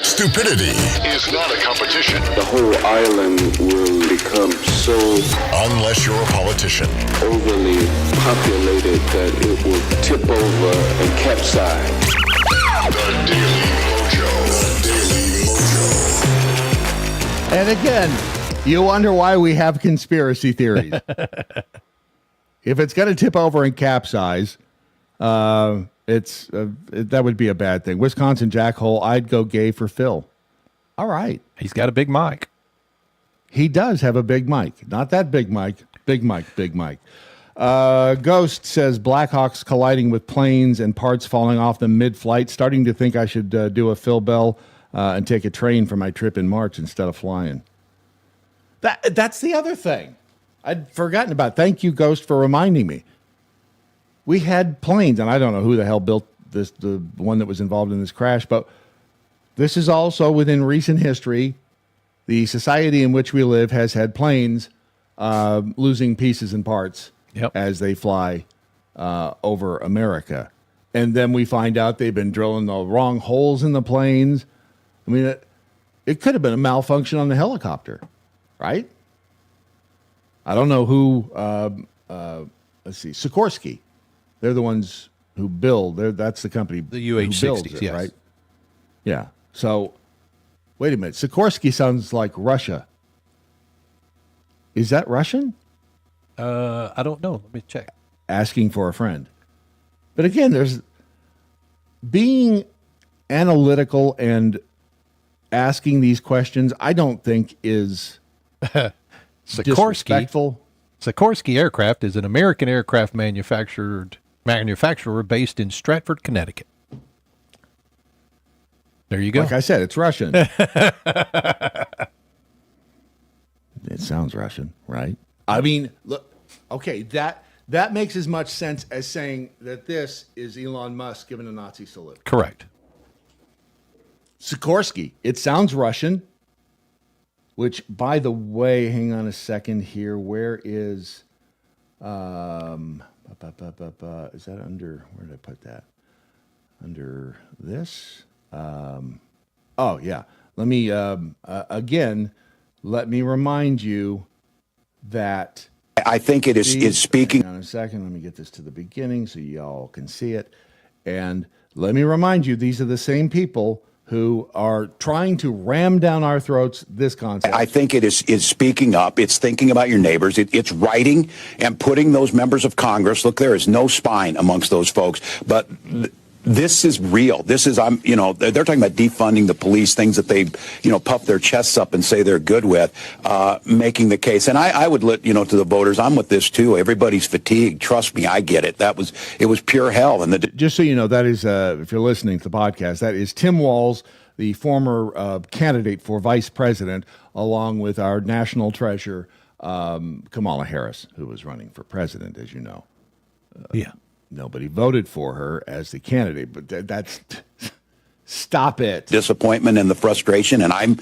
Stupidity is not a competition. The whole island will become so unless you're a politician. overly populated that it will tip over and capsize. The Daily MoJo. Daily MoJo. And again, you wonder why we have conspiracy theories. If it's going to tip over and capsize, that would be a bad thing. Wisconsin jackhole, I'd go gay for Phil. All right. He's got a big mic. He does have a big mic. Not that big mic. Big mic, big mic. Ghost says Blackhawks colliding with planes and parts falling off them mid-flight. Starting to think I should do a Phil Bell and take a train for my trip in March instead of flying. That's the other thing. I'd forgotten about. Thank you, Ghost, for reminding me. We had planes, and I don't know who the hell built this, the one that was involved in this crash, but this is also within recent history. The society in which we live has had planes losing pieces and parts as they fly over America. And then we find out they've been drilling the wrong holes in the planes. I mean, it could have been a malfunction on the helicopter, right? I don't know who, let's see, Sikorsky. They're the ones who build. That's the company. The UH-60s, yes. Right? Yeah. So, wait a minute. Sikorsky sounds like Russia. Is that Russian? I don't know. Let me check. Asking for a friend. But again, there's being analytical and asking these questions, I don't think is disrespectful. Sikorsky Aircraft is an American aircraft manufacturer based in Stratford, Connecticut. There you go. Like I said, it's Russian. It sounds Russian, right? I mean, look, okay, that makes as much sense as saying that this is Elon Musk giving a Nazi salute. Correct. Sikorsky, it sounds Russian, which, by the way, hang on a second here. Where is, is that under, where did I put that? Under this? Oh, yeah. Let me, again, let me remind you that I think it is speaking. Hang on a second. Let me get this to the beginning so y'all can see it. And let me remind you, these are the same people who are trying to ram down our throats this concept. I think it is speaking up. It's thinking about your neighbors. It's writing and putting those members of Congress. Look, there is no spine amongst those folks, but this is real. This is, they're talking about defunding the police, things that they, puff their chests up and say they're good with, making the case. And I would let, to the voters, I'm with this too. Everybody's fatigued. Trust me, I get it. It was pure hell. And just so you know, that is, if you're listening to the podcast, that is Tim Walz, the former candidate for vice president, along with our national treasure, Kamala Harris, who was running for president, as you know. Yeah. Nobody voted for her as the candidate, but that's stop it. Disappointment and the frustration, and I'm,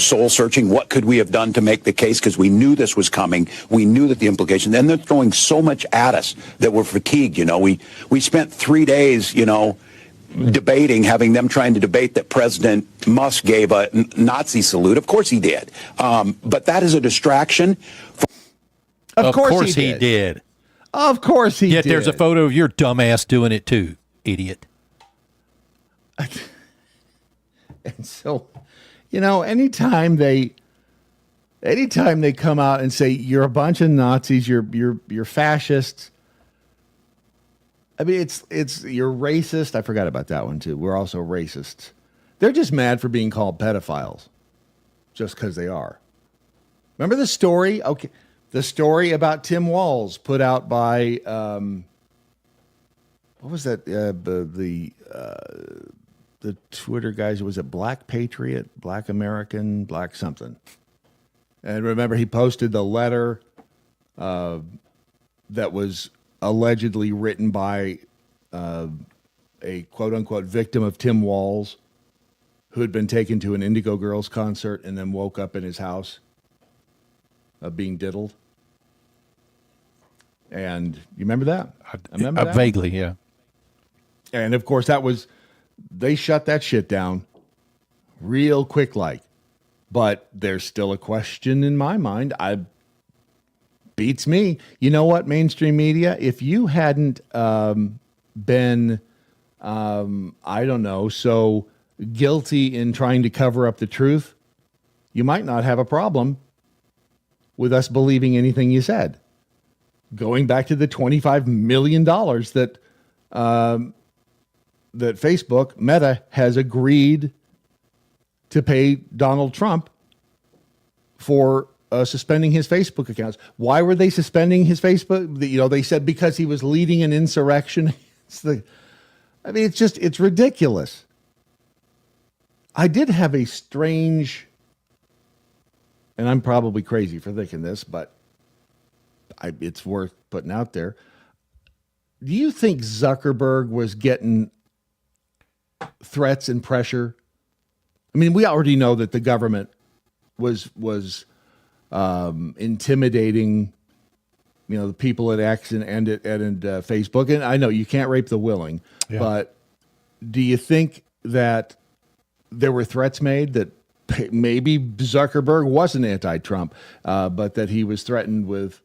soul searching. What could we have done to make the case? Because we knew this was coming. We knew that the implications, and they're throwing so much at us that we're fatigued. We spent 3 days, debating, having them trying to debate that President Musk gave a Nazi salute. Of course he did, but that is a distraction. Of course he did. Of course he did. Yet there's a photo of your dumbass doing it too, idiot. And so, anytime they come out and say you're a bunch of Nazis, you're fascists. I mean, it's you're racist. I forgot about that one too. We're also racists. They're just mad for being called pedophiles, just because they are. Remember the story? Okay. The story about Tim Walz put out by, what was that? The Twitter guys, was it Black Patriot, Black American, Black something? And remember, he posted the letter that was allegedly written by a quote-unquote victim of Tim Walz, who had been taken to an Indigo Girls concert and then woke up in his house being diddled. And you remember that? I remember that. Vaguely, yeah. And of course, they shut that shit down real quick like. But there's still a question in my mind. Beats me. You know what, mainstream media? If you hadn't been, I don't know, so guilty in trying to cover up the truth, you might not have a problem with us believing anything you said. Going back to the $25 million that Facebook, Meta, has agreed to pay Donald Trump for suspending his Facebook accounts. Why were they suspending his Facebook? They said because he was leading an insurrection. It's ridiculous. I did have a strange, and I'm probably crazy for thinking this, but it's worth putting out there. Do you think Zuckerberg was getting threats and pressure? I mean, we already know that the government was intimidating, the people at X and at Facebook. And I know you can't rape the willing, but do you think that there were threats made that maybe Zuckerberg wasn't anti-Trump, but that he was threatened with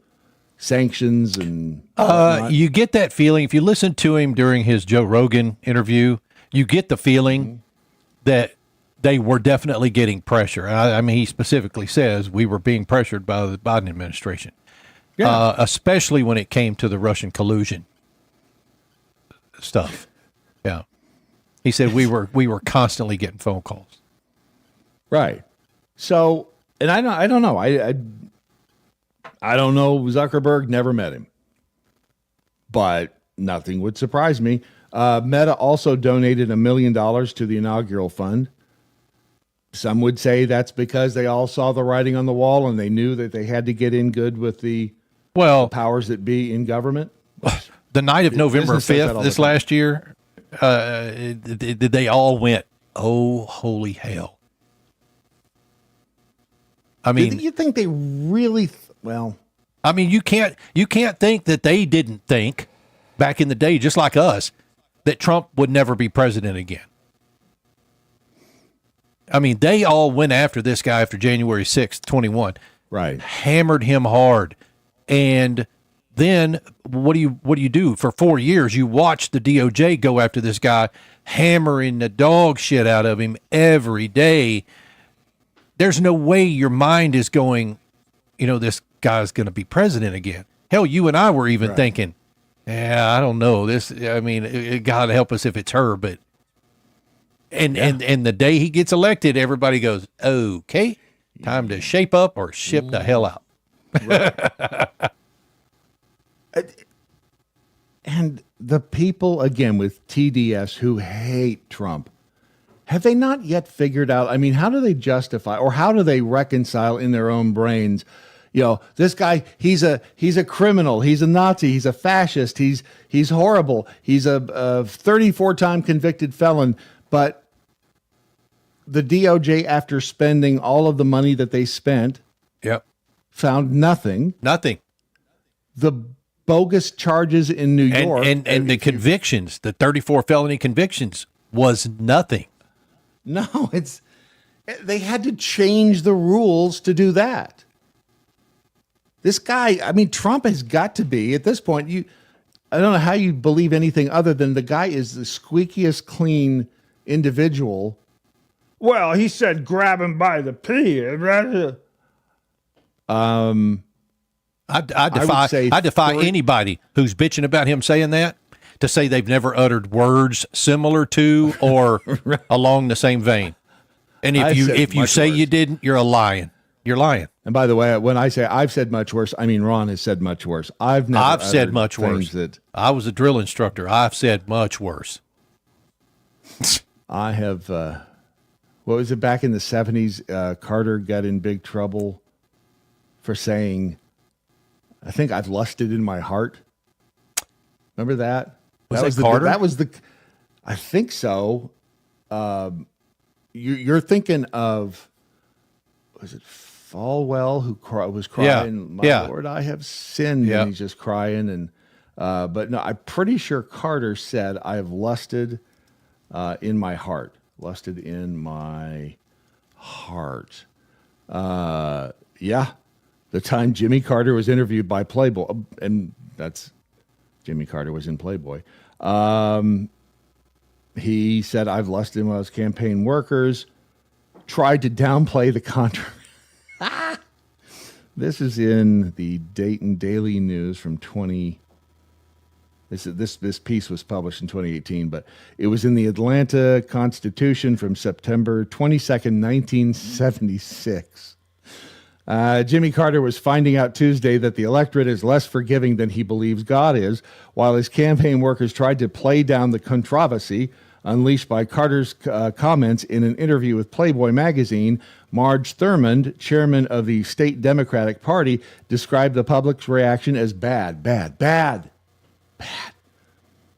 sanctions and you get that feeling if you listen to him during his Joe Rogan interview. You get the feeling that they were definitely getting pressure. I mean, he specifically says we were being pressured by the Biden administration, especially when it came to the Russian collusion stuff. Yeah, he said we were constantly getting phone calls. Right. So, and I don't know. I don't know Zuckerberg, never met him. But nothing would surprise me. Meta also donated $1 million to the inaugural fund. Some would say that's because they all saw the writing on the wall and they knew that they had to get in good with the powers that be in government. The night of November 5th this last year, they all went, oh, holy hell. I mean, do you think they really, I mean, you can't think that they didn't think back in the day, just like us, that Trump would never be president again. I mean, they all went after this guy after January 6th, 21. Right. Hammered him hard. And then what do you do? For 4 years, you watch the DOJ go after this guy, hammering the dog shit out of him every day. There's no way your mind is going, this guy's going to be president again. Hell, you and I were even thinking, I don't know. God help us if it's her, but and the day he gets elected, everybody goes, okay, time to shape up or ship the hell out. And the people, again, with TDS who hate Trump, have they not yet figured out? I mean, how do they justify or how do they reconcile in their own brains? This guy, he's a criminal. He's a Nazi. He's a fascist. He's horrible. He's a 34-time convicted felon. But the DOJ, after spending all of the money that they spent, found nothing. Nothing. The bogus charges in New York. And the convictions, the 34 felony convictions, was nothing. No, they had to change the rules to do that. This guy, I mean, Trump has got to be, at this point, I don't know how you believe anything other than the guy is the squeakiest clean individual. Well, he said grab him by the pee. I defy anybody who's bitching about him saying that to say they've never uttered words similar to or along the same vein. And if you say you didn't, you're lying. You're lying. And by the way, when I say I've said much worse, I mean Ron has said much worse. I've said much worse. I was a drill instructor. I've said much worse. I have. What was it back in the 70s? Carter got in big trouble for saying, "I think I've lusted in my heart." Remember that? Was that Carter? That was the. I think so. You're thinking of. Was it Falwell who was crying? My Lord, I have sinned. And he's just crying. And but no, I'm pretty sure Carter said, "I have lusted in my heart." Lusted in my heart. The time Jimmy Carter was interviewed by Playboy, and that's Jimmy Carter was in Playboy. He said, "I've lusted when I was campaign workers." Tried to downplay the controversy. This is in the Dayton Daily News from 20. This piece was published in 2018, but it was in the Atlanta Constitution from September 22nd, 1976. Jimmy Carter was finding out Tuesday that the electorate is less forgiving than he believes God is, while his campaign workers tried to play down the controversy unleashed by Carter's comments in an interview with Playboy magazine. Marge Thurmond, chairman of the state Democratic Party, described the public's reaction as bad.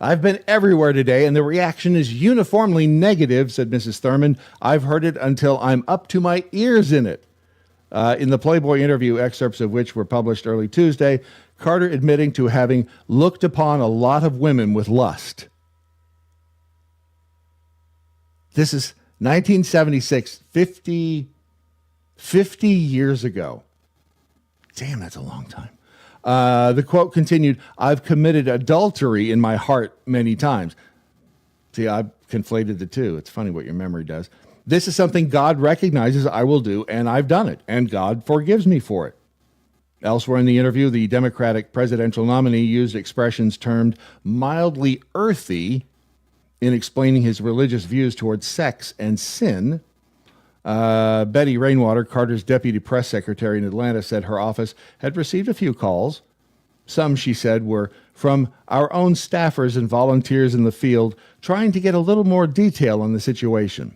I've been everywhere today, and the reaction is uniformly negative, said Mrs. Thurmond. I've heard it until I'm up to my ears in it. In the Playboy interview, excerpts of which were published early Tuesday, Carter admitting to having looked upon a lot of women with lust. This is 1976, 50 years ago. Damn, that's a long time. The quote continued, "I've committed adultery in my heart many times." See, I've conflated the two. It's funny what your memory does. "This is something God recognizes I will do, and I've done it, and God forgives me for it." Elsewhere in the interview, the Democratic presidential nominee used expressions termed mildly earthy in explaining his religious views towards sex and sin. Betty Rainwater, Carter's deputy press secretary in Atlanta, said her office had received a few calls. Some, she said, were from our own staffers and volunteers in the field trying to get a little more detail on the situation.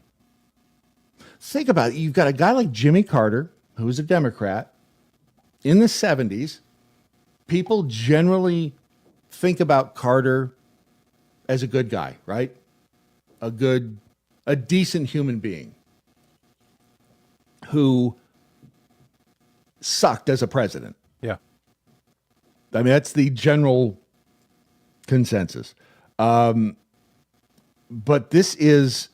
Think about it. You've got a guy like Jimmy Carter, who was a Democrat, in the 70s. People generally think about Carter as a good guy, right? A decent human being who sucked as a president. Yeah. I mean, that's the general consensus. But this is,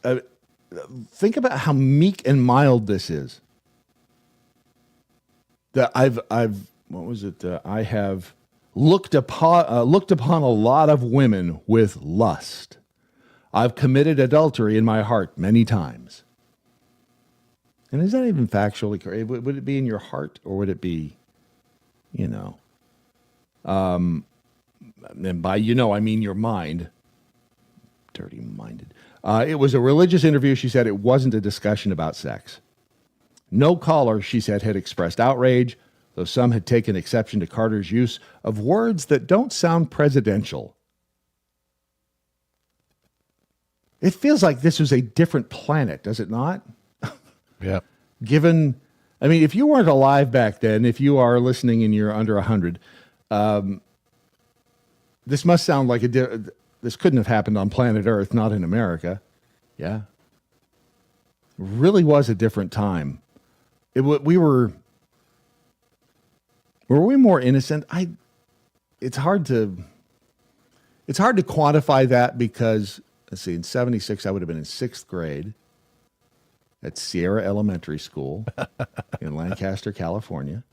think about how meek and mild this is. That what was it? I have looked upon a lot of women with lust. I've committed adultery in my heart many times. And is that even factually correct? Would it be in your heart, or would it be, and by I mean your mind. Dirty-minded. It was a religious interview. She said it wasn't a discussion about sex. No caller, she said, had expressed outrage, though some had taken exception to Carter's use of words that don't sound presidential. It feels like this was a different planet, does it not? Yeah. Given, if you weren't alive back then, if you are listening and you're under 100, this must sound like this couldn't have happened on planet Earth, not in America. Yeah. Really was a different time. Were we more innocent? It's hard to quantify that because, let's see, in 76, I would have been in 6th grade at Sierra Elementary School in Lancaster, California.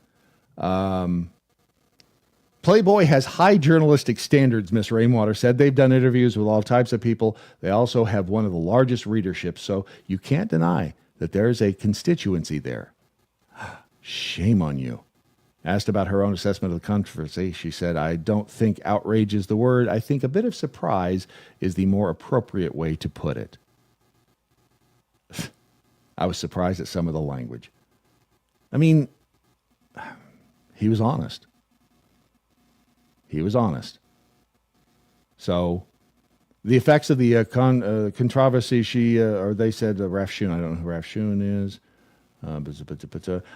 Playboy has high journalistic standards, Miss Rainwater said. They've done interviews with all types of people. They also have one of the largest readerships, so you can't deny that there's a constituency there. Shame on you. Asked about her own assessment of the controversy, she said, I don't think outrage is the word. I think a bit of surprise is the more appropriate way to put it. I was surprised at some of the language. He was honest. He was honest. So the effects of the controversy, they said Rafshoon, I don't know who Rafshoon is.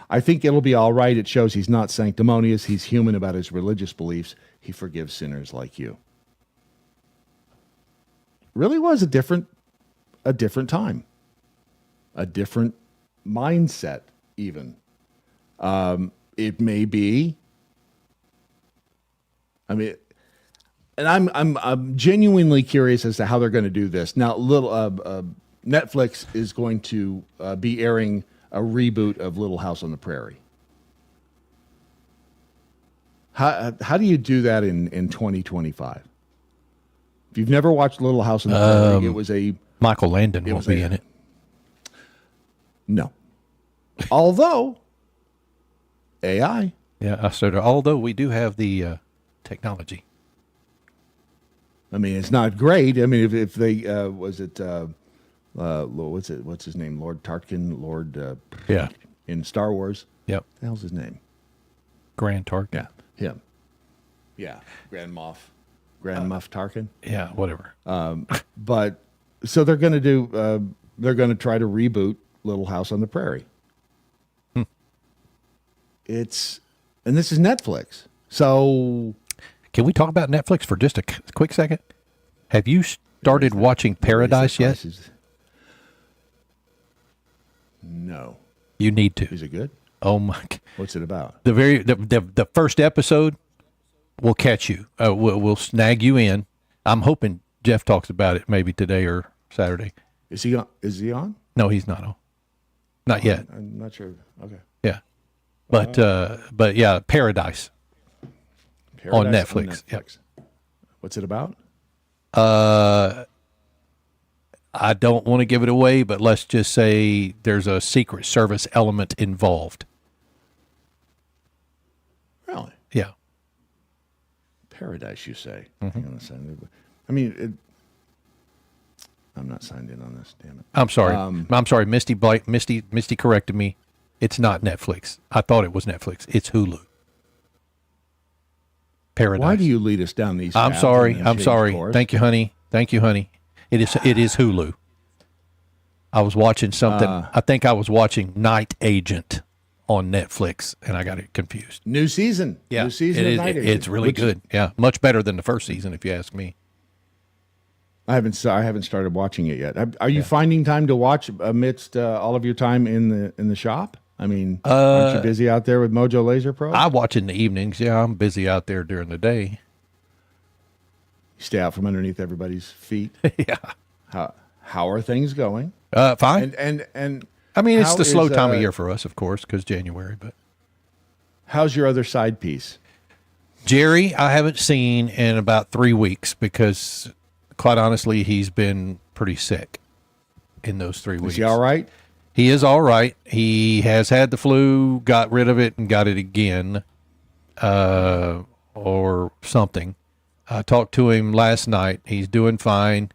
I think it'll be all right. It shows he's not sanctimonious. He's human about his religious beliefs. He forgives sinners like you. Really was a different time. A different mindset, even. It may be. And I'm genuinely curious as to how they're going to do this. Now, Netflix is going to be airing a reboot of Little House on the Prairie. How do you do that in 2025? If you've never watched Little House on the Prairie, it was a... Michael Landon will be in it. No. Although, AI. Yeah, so although we do have the technology. It's not great. If they, what's his name? Lord Tarkin, yeah. In Star Wars. Yep. What the hell's his name? Grand Tarkin. Yeah, him. Yeah, Grand Moff Tarkin. Yeah, whatever. But so they're going to try to reboot Little House on the Prairie. And this is Netflix. So can we talk about Netflix for just a quick second? Have you started watching Paradise yet? No. You need to. Is it good? Oh my God. What's it about? The first episode will catch you. We'll snag you in. I'm hoping Jeff talks about it maybe today or Saturday. Is he on? No, he's not on. Not yet. I'm not sure. Okay. Yeah. But yeah, Paradise on Netflix. Yep. What's it about? I don't want to give it away, but let's just say there's a Secret Service element involved. Really? Yeah. Paradise, you say? Mm-hmm. Hang on a second. I'm not signed in on this. Damn it. I'm sorry. I'm sorry. Misty corrected me. It's not Netflix. I thought it was Netflix. It's Hulu. Paradise. Why do you lead us down these? I'm sorry. I'm sorry. Thank you, honey. Thank you, honey. It is Hulu. I was watching something. I think I was watching Night Agent on Netflix, and I got it confused. New season. Yeah, New season of Night Agent. It's really good. Yeah, much better than the first season, if you ask me. I haven't started watching it yet. Are you finding time to watch amidst all of your time in the shop? I mean, aren't you busy out there with Mojo Laser Pro? I watch in the evenings. Yeah, I'm busy out there during the day. You stay out from underneath everybody's feet. Yeah. How are things going? Fine. And I mean, it's the slow time of year for us, of course, because January. But how's your other side piece? Jerry, I haven't seen in about 3 weeks because, quite honestly, he's been pretty sick in those 3 weeks. Is he all right? He is all right. He has had the flu, got rid of it, and got it again, or something. I talked to him last night. He's doing fine.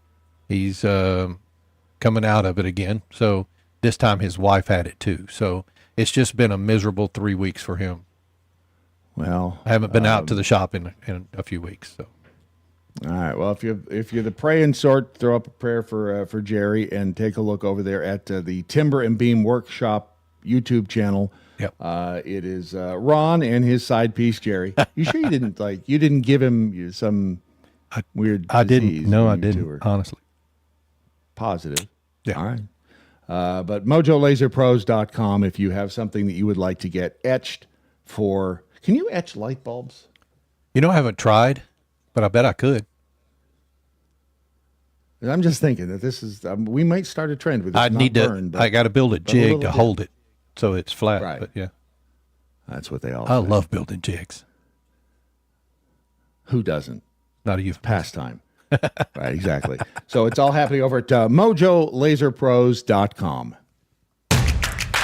He's coming out of it again. So this time his wife had it too. So it's just been a miserable 3 weeks for him. Well, I haven't been out to the shop in a few weeks. So. All right. Well, if you're the praying sort, throw up a prayer for Jerry and take a look over there at the Timber and Beam Workshop YouTube channel. Yep. It is Ron and his side piece, Jerry. You sure you didn't give him some weird? I didn't. No, I didn't. Honestly. Positive. Yeah. All right. But MojoLaserPros.com if you have something that you would like to get etched for. Can you etch light bulbs? You know, I haven't tried, but I bet I could. I'm just thinking that this is we might start a trend with this. I got to build a jig to hold it so it's flat. Right. But yeah, that's what they all. I love building jigs. Who doesn't? Not a youth pastime. Right, exactly. So it's all happening over at MojoLaserPros.com.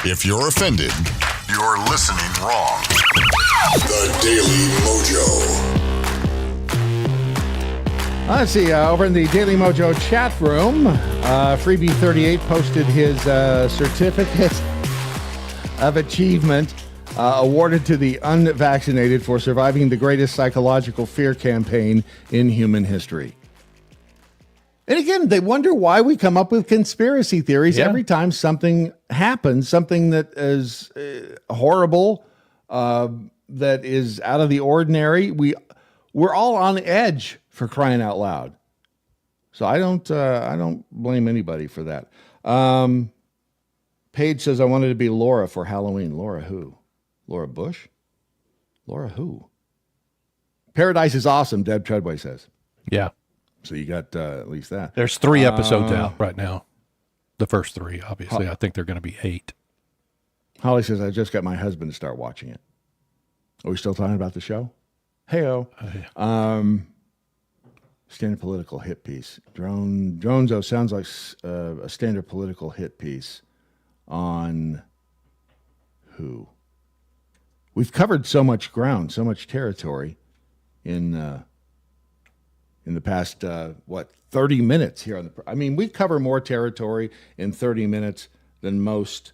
If you're offended, You're listening wrong. The Daily Mojo. Let's see, over in the Daily Mojo chat room, Freebie38 posted his certificate of achievement awarded to the unvaccinated for surviving the greatest psychological fear campaign in human history. And again, they wonder why we come up with conspiracy theories every time something happens, something that is horrible, that is out of the ordinary. We're all on edge, for crying out loud. So I don't blame anybody for that. Paige says, I wanted to be Laura for Halloween. Laura who? Laura Bush? Laura who? Paradise is awesome, Deb Treadway says. Yeah. So you got at least that. There's 3 episodes out right now. The first 3, obviously. I think they're going to be 8. Holly says, I just got my husband to start watching it. Are we still talking about the show? Hey-o. Standard political hit piece. Dronzo sounds like a standard political hit piece on who? We've covered so much ground, so much territory in the past, 30 minutes here on the. I mean, we cover more territory in 30 minutes than most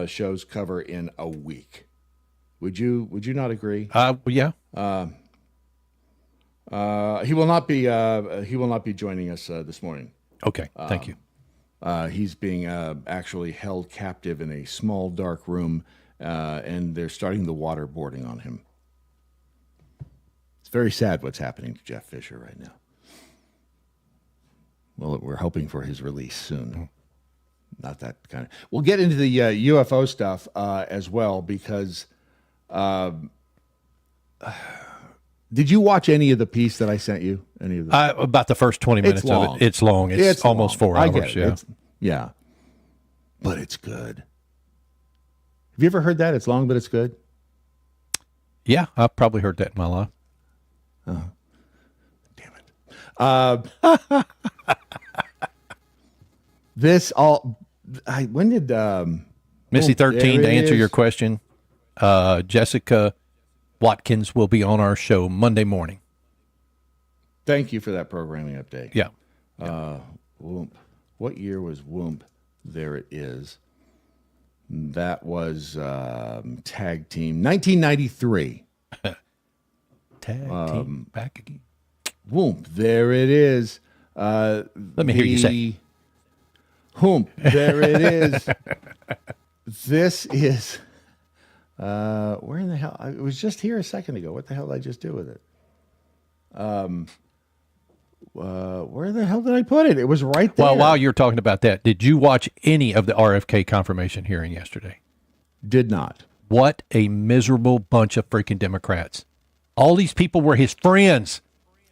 shows cover in a week. Would you not agree? Yeah. He will not be joining us this morning. Okay, thank you. He's being actually held captive in a small dark room, and they're starting the waterboarding on him. It's very sad what's happening to Jeff Fisher right now. Well, we're hoping for his release soon. Not that kind of. We'll get into the UFO stuff as well because. Did you watch any of the piece that I sent you? Any of the about the first 20 minutes of it. It's long. It's almost long. 4 hours. I get it. Yeah, but it's good. Have you ever heard that? It's long, but it's good. Yeah, I've probably heard that in my life. Oh, damn it! This all. When did Missy 13 to answer your question? Jessica Watkins will be on our show Monday morning. Thank you for that programming update. Yeah. what year was Whoomp? There it is. That was tag team 1993. Tag team back again. Whoomp, there it is. Let me hear you say. Whoomp, there it is. This is. Where in the hell? It was just here a second ago. What the hell did I just do with it? Where the hell did I put it? It was right there. Well, while you're talking about that, did you watch any of the RFK confirmation hearing yesterday? Did not. What a miserable bunch of freaking Democrats. All these people were his friends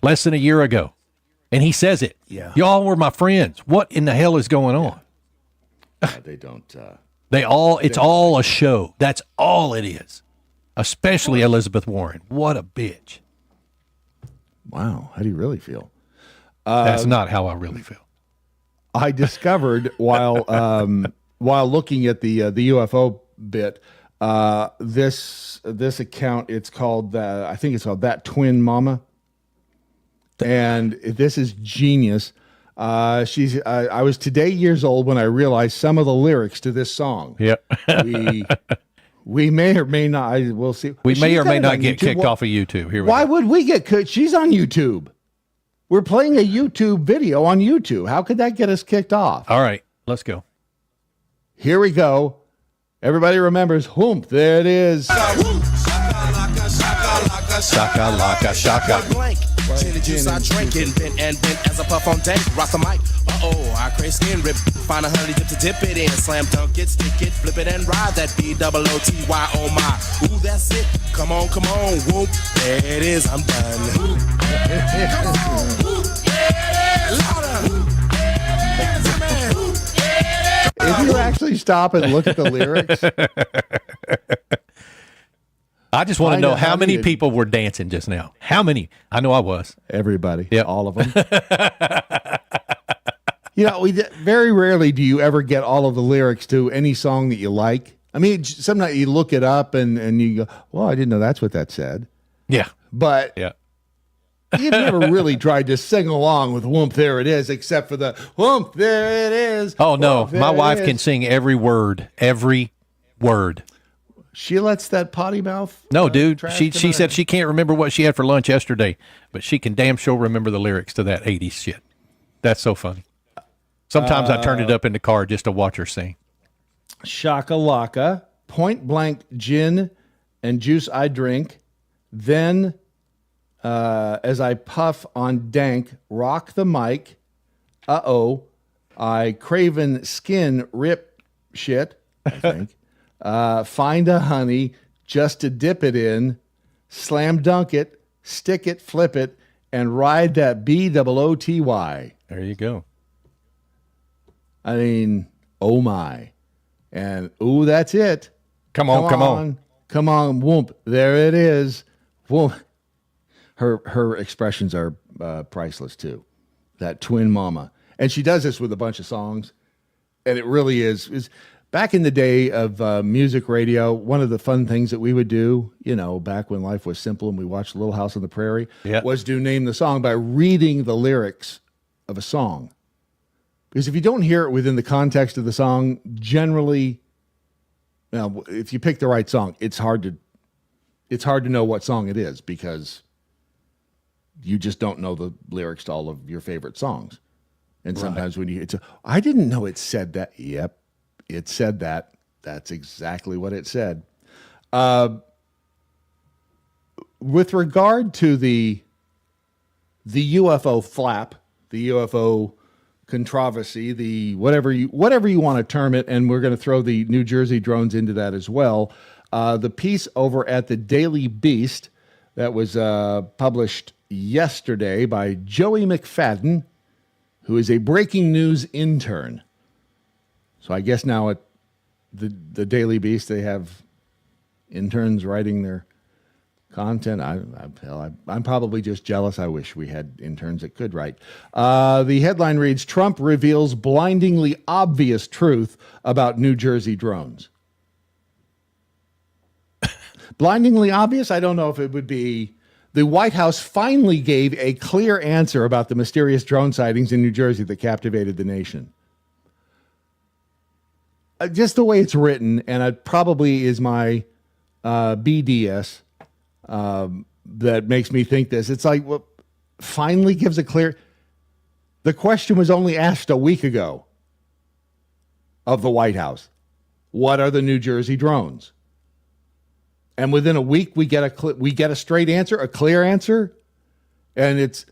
less than a year ago. And he says it. Yeah. Y'all were my friends. What in the hell is going on? They don't. It's all a show. That's all it is. Especially Elizabeth Warren. What a bitch. Wow. How do you really feel? That's not how I really feel. I discovered while looking at the UFO bit, this account, it's called I think it's called That Twin Mama, and this is genius. I was today years old when I realized some of the lyrics to this song. Yep. we may or may not. We'll see. We may She's or may got it not on get YouTube. kicked off of YouTube. Here we Why go. would we get kicked? She's on YouTube. We're playing a YouTube video on YouTube. How could that get us kicked off? All right, let's go. Here we go. Everybody remembers Whoomp. There it is. Shaka laka shaka. Gin and juice I drink and bent as a puff on dank. Rock the mic. I crave skin rip. Find a honey dip to dip it in. Slam dunk it, stick it, flip it and ride that B-double-O-T-Y. Oh my. Ooh, that's it. Come on, whoop. There it is. I'm done. Come on. Whoop. Yeah, louder. If you actually stop and look at the lyrics. I just want to know how many people were dancing just now. How many? I know I was. Everybody. Yeah. All of them. Very rarely do you ever get all of the lyrics to any song that you like. I mean, sometimes you look it up and you go, well, I didn't know that's what that said. Yeah. But yeah. You've never really tried to sing along with Whoomp, there it is, except for the Whoomp, there it is. Oh, no. Whoomp, My wife can sing every word. Every word. She lets that potty mouth. No, dude. She said she can't remember what she had for lunch yesterday, but she can damn sure remember the lyrics to that 80s shit. That's so funny. Sometimes I turn it up in the car just to watch her sing. Shaka laka, point blank gin and juice I drink. Then, as I puff on dank, rock the mic. I craven skin rip shit, I think. Find a honey just to dip it in, slam dunk it, stick it, flip it, and ride that B-double-O-T-Y. There you go. I mean, oh my. And, ooh, that's it. Come on. Whoomp. There it is. Whoomp. Her expressions are priceless, too. That twin mama. And she does this with a bunch of songs. And it really is back in the day of music radio, one of the fun things that we would do, back when life was simple and we watched Little House on the Prairie, was to name the song by reading the lyrics of a song. Because if you don't hear it within the context of the song, generally, if you pick the right song, it's hard to know what song it is because you just don't know the lyrics to all of your favorite songs. And sometimes when I didn't know it said that. Yep, it said that. That's exactly what it said. With regard to the UFO flap, the UFO controversy, the whatever you want to term it, and we're going to throw the New Jersey drones into that as well. The piece over at the Daily Beast that was published yesterday by Joey McFadden, who is a breaking news intern. So I guess now at the Daily Beast they have interns writing their content. I'm probably just jealous. I wish we had interns that could write. The headline reads, Trump reveals blindingly obvious truth about New Jersey drones. Blindingly obvious? I don't know if it would be. The White House finally gave a clear answer about the mysterious drone sightings in New Jersey that captivated the nation. just the way it's written, and it probably is my BDS that makes me think this. It's like, well, finally gives a clear. The question was only asked a week ago of the White House. What are the New Jersey drones? And within a week, we get a straight answer, a clear answer, and it's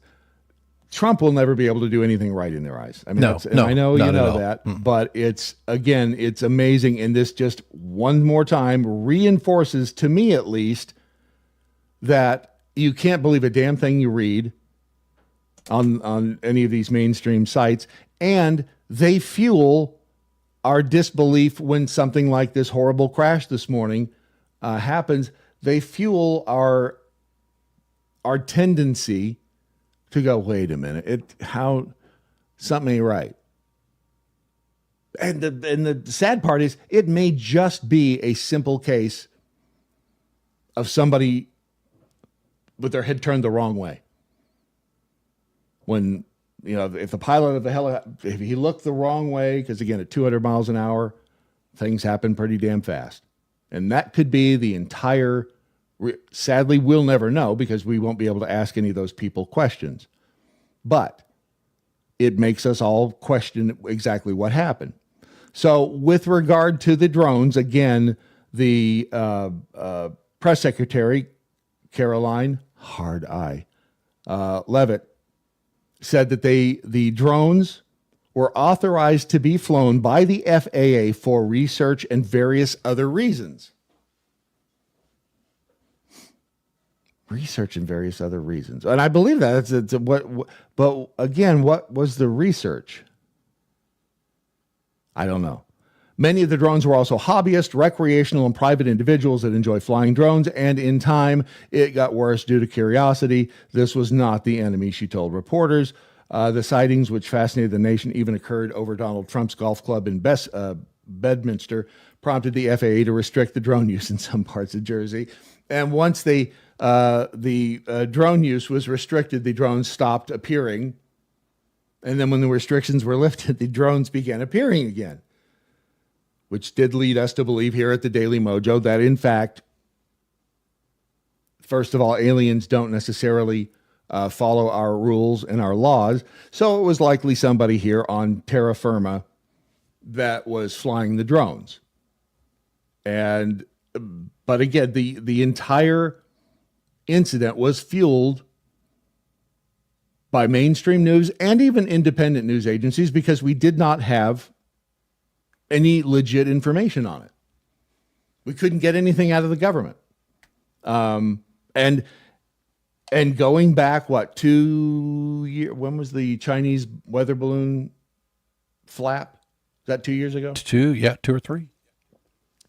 Trump will never be able to do anything right in their eyes. I mean, I know you know that, but it's amazing, and this just one more time reinforces, to me at least, that you can't believe a damn thing you read on any of these mainstream sites, and they fuel our disbelief when something like this horrible crash this morning happens. They fuel our tendency to go, wait a minute, something ain't right. And the sad part is, it may just be a simple case of somebody with their head turned the wrong way. When, if the pilot of the helicopter, if he looked the wrong way, because again, at 200 miles an hour, things happen pretty damn fast. And that could be the entire, sadly, we'll never know because we won't be able to ask any of those people questions. But it makes us all question exactly what happened. So with regard to the drones, again, the press secretary, Caroline Leavitt, said that the drones were authorized to be flown by the FAA for research and various other reasons. Research and various other reasons. And I believe that. But again, what was the research? I don't know. Many of the drones were also hobbyists, recreational, and private individuals that enjoy flying drones, and in time, it got worse due to curiosity. This was not the enemy, she told reporters. The sightings, which fascinated the nation, even occurred over Donald Trump's golf club in Bedminster, prompted the FAA to restrict the drone use in some parts of Jersey. And once the drone use was restricted, the drones stopped appearing. And then when the restrictions were lifted, the drones began appearing again, which did lead us to believe here at the Daily MoJo that, in fact, first of all, aliens don't necessarily follow our rules and our laws. So it was likely somebody here on terra firma that was flying the drones. But again, the entire incident was fueled by mainstream news and even independent news agencies because we did not have any legit information on it. We couldn't get anything out of the government. And going back, 2 years? When was the Chinese weather balloon flap? Is that 2 years ago? 2 or 3.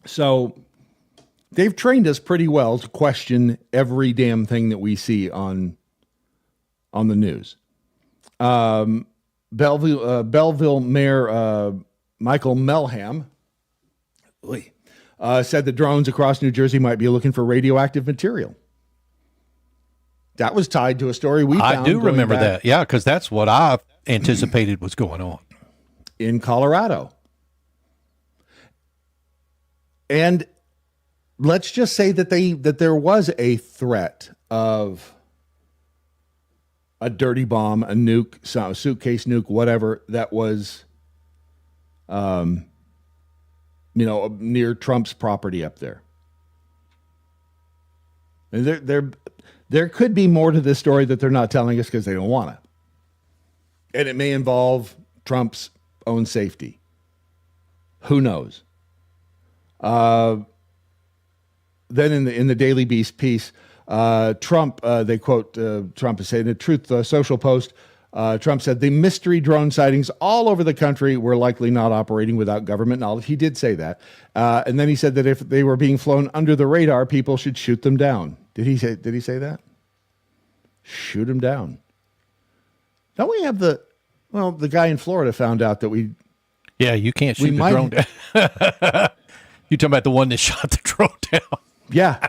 So they've trained us pretty well to question every damn thing that we see on the news. Belleville Mayor Michael Melham said that drones across New Jersey might be looking for radioactive material. That was tied to a story we found. I do remember that. Yeah, because that's what I anticipated was going on. In Colorado. And let's just say that there was a threat of a dirty bomb, a nuke, a suitcase nuke, whatever, that was near Trump's property up there. And there could be more to this story that they're not telling us because they don't want to. And it may involve Trump's own safety. Who knows? Then in the Daily Beast piece, Trump, they quote Trump as saying, the Truth Social post, Trump said the mystery drone sightings all over the country were likely not operating without government knowledge. He did say that. And then he said that if they were being flown under the radar, people should shoot them down. Did he say that? Shoot them down. Don't we have the guy in Florida found out that we... Yeah, you can't shoot the drone down. You talking about the one that shot the drone down? Yeah.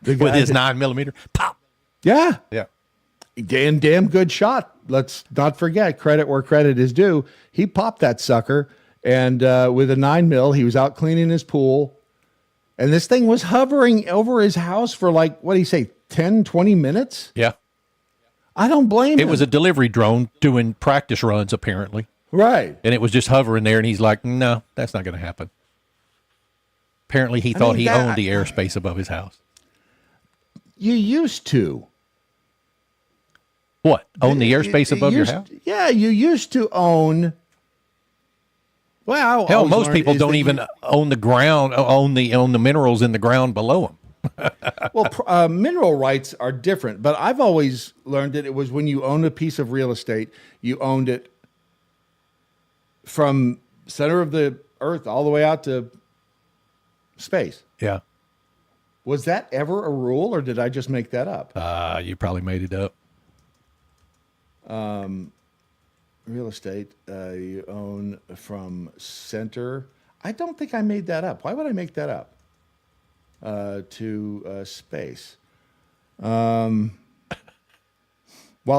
With his 9mm. Pop. Yeah. Yeah. Damn good shot. Let's not forget, credit where credit is due. He popped that sucker, And with a 9mm, he was out cleaning his pool. And this thing was hovering over his house for like, what do you say, 10, 20 minutes? Yeah. I don't blame him. It was a delivery drone doing practice runs, apparently. Right. And it was just hovering there, and he's like, no, that's not going to happen. Apparently, he thought he owned the airspace above his house. You used to. What? Own the airspace above your house? Yeah, you used to own. Well, hell, most people don't even own the ground, own the minerals in the ground below them. Well, mineral rights are different, but I've always learned that it was when you owned a piece of real estate, you owned it from center of the earth all the way out to space. Yeah. Was that ever a rule, or did I just make that up? You probably made it up. Real estate you own from center. I don't think I made that up. Why would I make that up? To space. While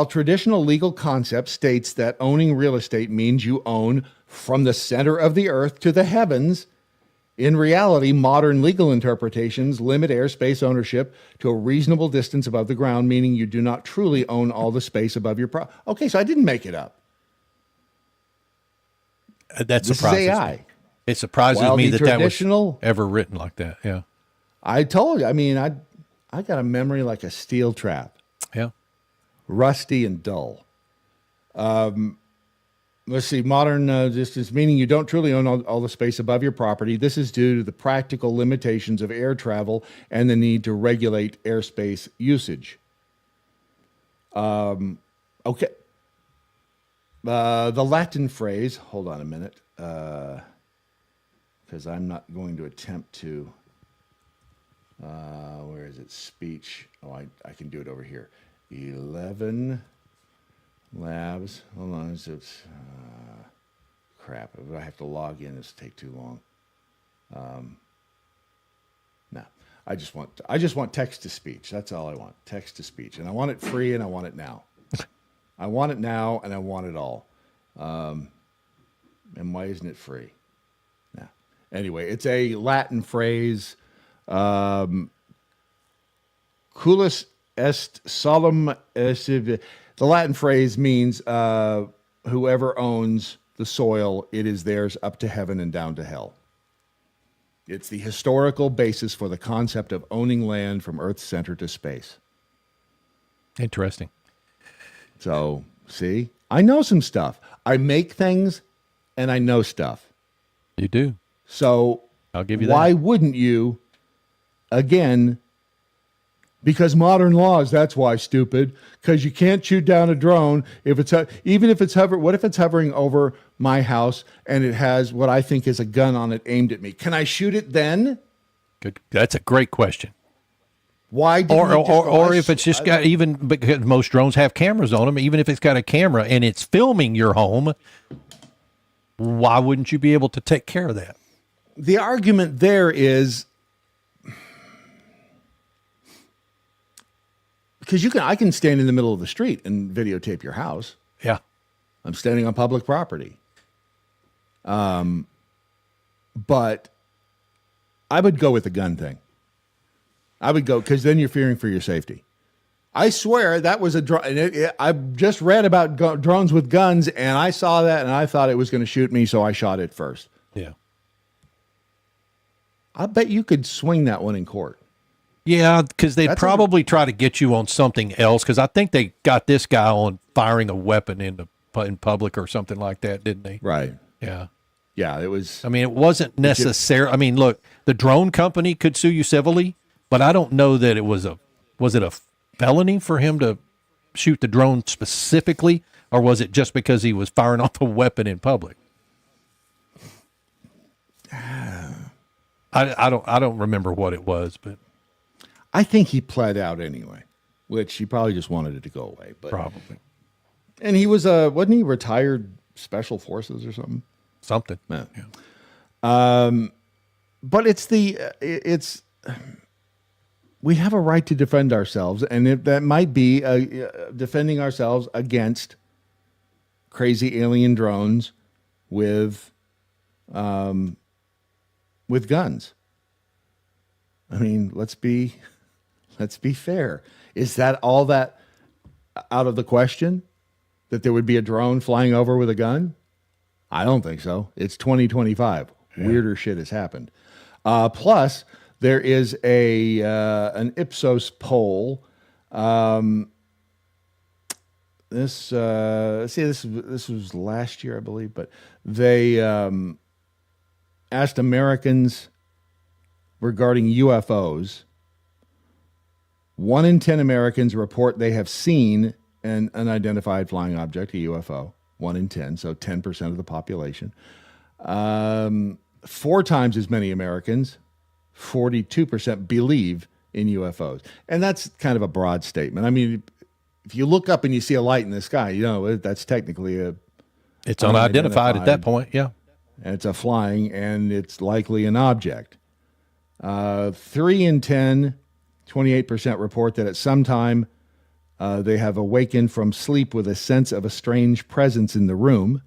traditional legal concept states that owning real estate means you own from the center of the earth to the heavens, in reality, modern legal interpretations limit airspace ownership to a reasonable distance above the ground, meaning you do not truly own all the space above your property. Okay, so I didn't make it up. That This surprises is AI. me. It surprises While me the that was traditional- ever written like that. Yeah. I told you. I mean, I got a memory like a steel trap. Yeah. Rusty and dull. Let's see. Modern distance, meaning you don't truly own all the space above your property. This is due to the practical limitations of air travel and the need to regulate airspace usage. Okay. The Latin phrase, hold on a minute, because I'm not going to attempt to, where is it? Speech. Oh, I can do it over here. 11 labs. Hold on. It's crap. If I have to log in, this will take too long. No, I just want text to speech. That's all I want. Text to speech. And I want it free and I want it now. I want it now and I want it all. And why isn't it free? No. Anyway, it's a Latin phrase. Culus est solum the Latin phrase means whoever owns the soil, it is theirs up to heaven and down to hell. It's the historical basis for the concept of owning land from Earth's center to space. Interesting. So, see, I know some stuff. I make things and I know stuff. You do. So, I'll give you that. Why wouldn't you, again, because modern laws, that's why, stupid, because you can't shoot down a drone if it's, even if it's what if it's hovering over my house and it has what I think is a gun on it aimed at me? Can I shoot it then? Good. That's a great question. Why didn't you just or if it's just got, even because most drones have cameras on them, even if it's got a camera and it's filming your home, why wouldn't you be able to take care of that? The argument there is because I can stand in the middle of the street and videotape your house. Yeah. I'm standing on public property. But I would go with the gun thing. I would go because then you're fearing for your safety. I swear that was a drone. I just read about drones with guns, and I saw that, and I thought it was going to shoot me, so I shot it first. Yeah. I bet you could swing that one in court. Yeah, because they'd probably try to get you on something else, because I think they got this guy on firing a weapon in public or something like that, didn't they? Right. Yeah. Yeah, it was. I mean, it wasn't necessary. I mean, look, the drone company could sue you civilly, but I don't know that it was it a felony for him to shoot the drone specifically, or was it just because he was firing off a weapon in public? I don't remember what it was, but I think he pled out anyway, which he probably just wanted it to go away. But probably. And he was wasn't he retired special forces or something? Something. Yeah. But it's we have a right to defend ourselves, and that might be defending ourselves against crazy alien drones with with guns. I mean, let's be fair. Is that all that out of the question that there would be a drone flying over with a gun? I don't think so. It's 2025. Yeah. Weirder shit has happened. Plus, there is an Ipsos poll. This was last year, I believe, but they asked Americans regarding UFOs. 1 in 10 Americans report they have seen an unidentified flying object, a UFO. 1 in 10, so 10% of the population. 4 times as many Americans, 42%, believe in UFOs. And that's kind of a broad statement. I mean, if you look up and you see a light in the sky, you know, that's technically it's unidentified at that point, yeah. And it's a flying, and it's likely an object. 3 in 10, 28% report that at some time they have awakened from sleep with a sense of a strange presence in the room.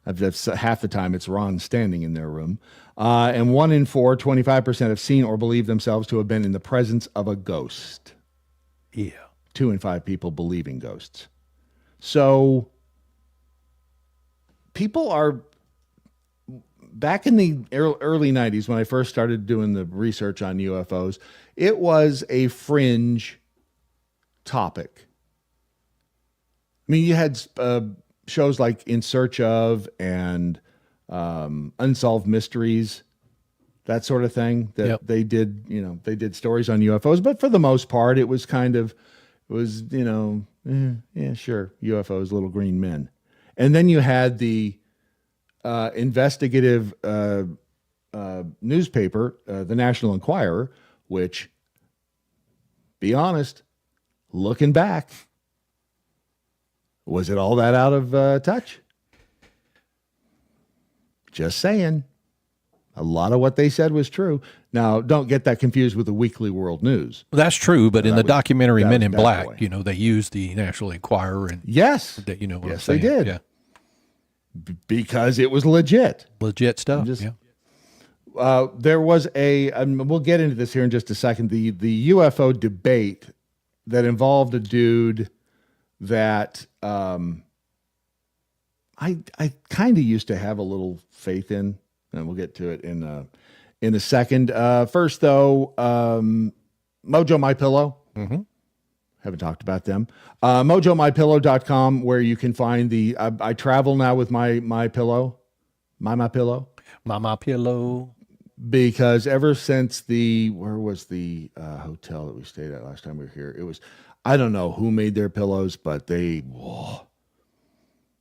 That's half the time it's Ron standing in their room. And 1 in 4, 25% have seen or believe themselves to have been in the presence of a ghost. Yeah. 2 in 5 people believe in ghosts. So people are, back in the early 90s when I first started doing the research on UFOs, it was a fringe topic. I mean, you had shows like In Search Of and Unsolved Mysteries, that sort of thing that they did, you know, they did stories on UFOs, but for the most part, it was kind of, you know, yeah, sure, UFOs, little green men. And then you had the investigative newspaper, the National Enquirer, which, be honest, looking back, was it all that out of touch? Just saying. A lot of what they said was true. Now, don't get that confused with the Weekly World News. Well, that's true, but in the documentary Men in Black, you know, they used the National Enquirer. And yes. That, you know what yes, I'm they saying. did. Yeah. Because it was legit. Legit stuff, there was we'll get into this here in just a second, the UFO debate that involved a dude that I kind of used to have a little faith in, and we'll get to it in a second. First, though, Mojo MyPillow. Mm-hmm. Haven't talked about them. MojoMyPillow.com, where you can find I travel now with my pillow, my pillow, because ever since where was the hotel that we stayed at last time we were here? It was, I don't know who made their pillows, but they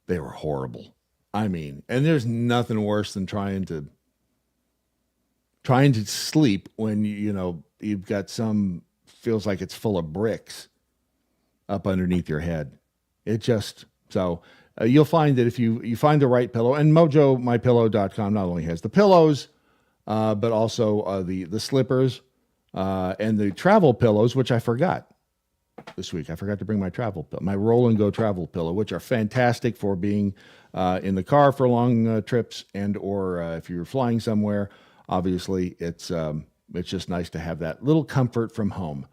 were horrible. I mean, and there's nothing worse than trying to sleep when you've got feels like it's full of bricks up underneath your head. It just, you'll find that if you find the right pillow, and MojoMyPillow.com not only has the pillows, but also the slippers and the travel pillows, which I forgot this week. I forgot to bring my my Roll and Go travel pillow, which are fantastic for being in the car for long trips or if you're flying somewhere. Obviously, it's just nice to have that little comfort from home.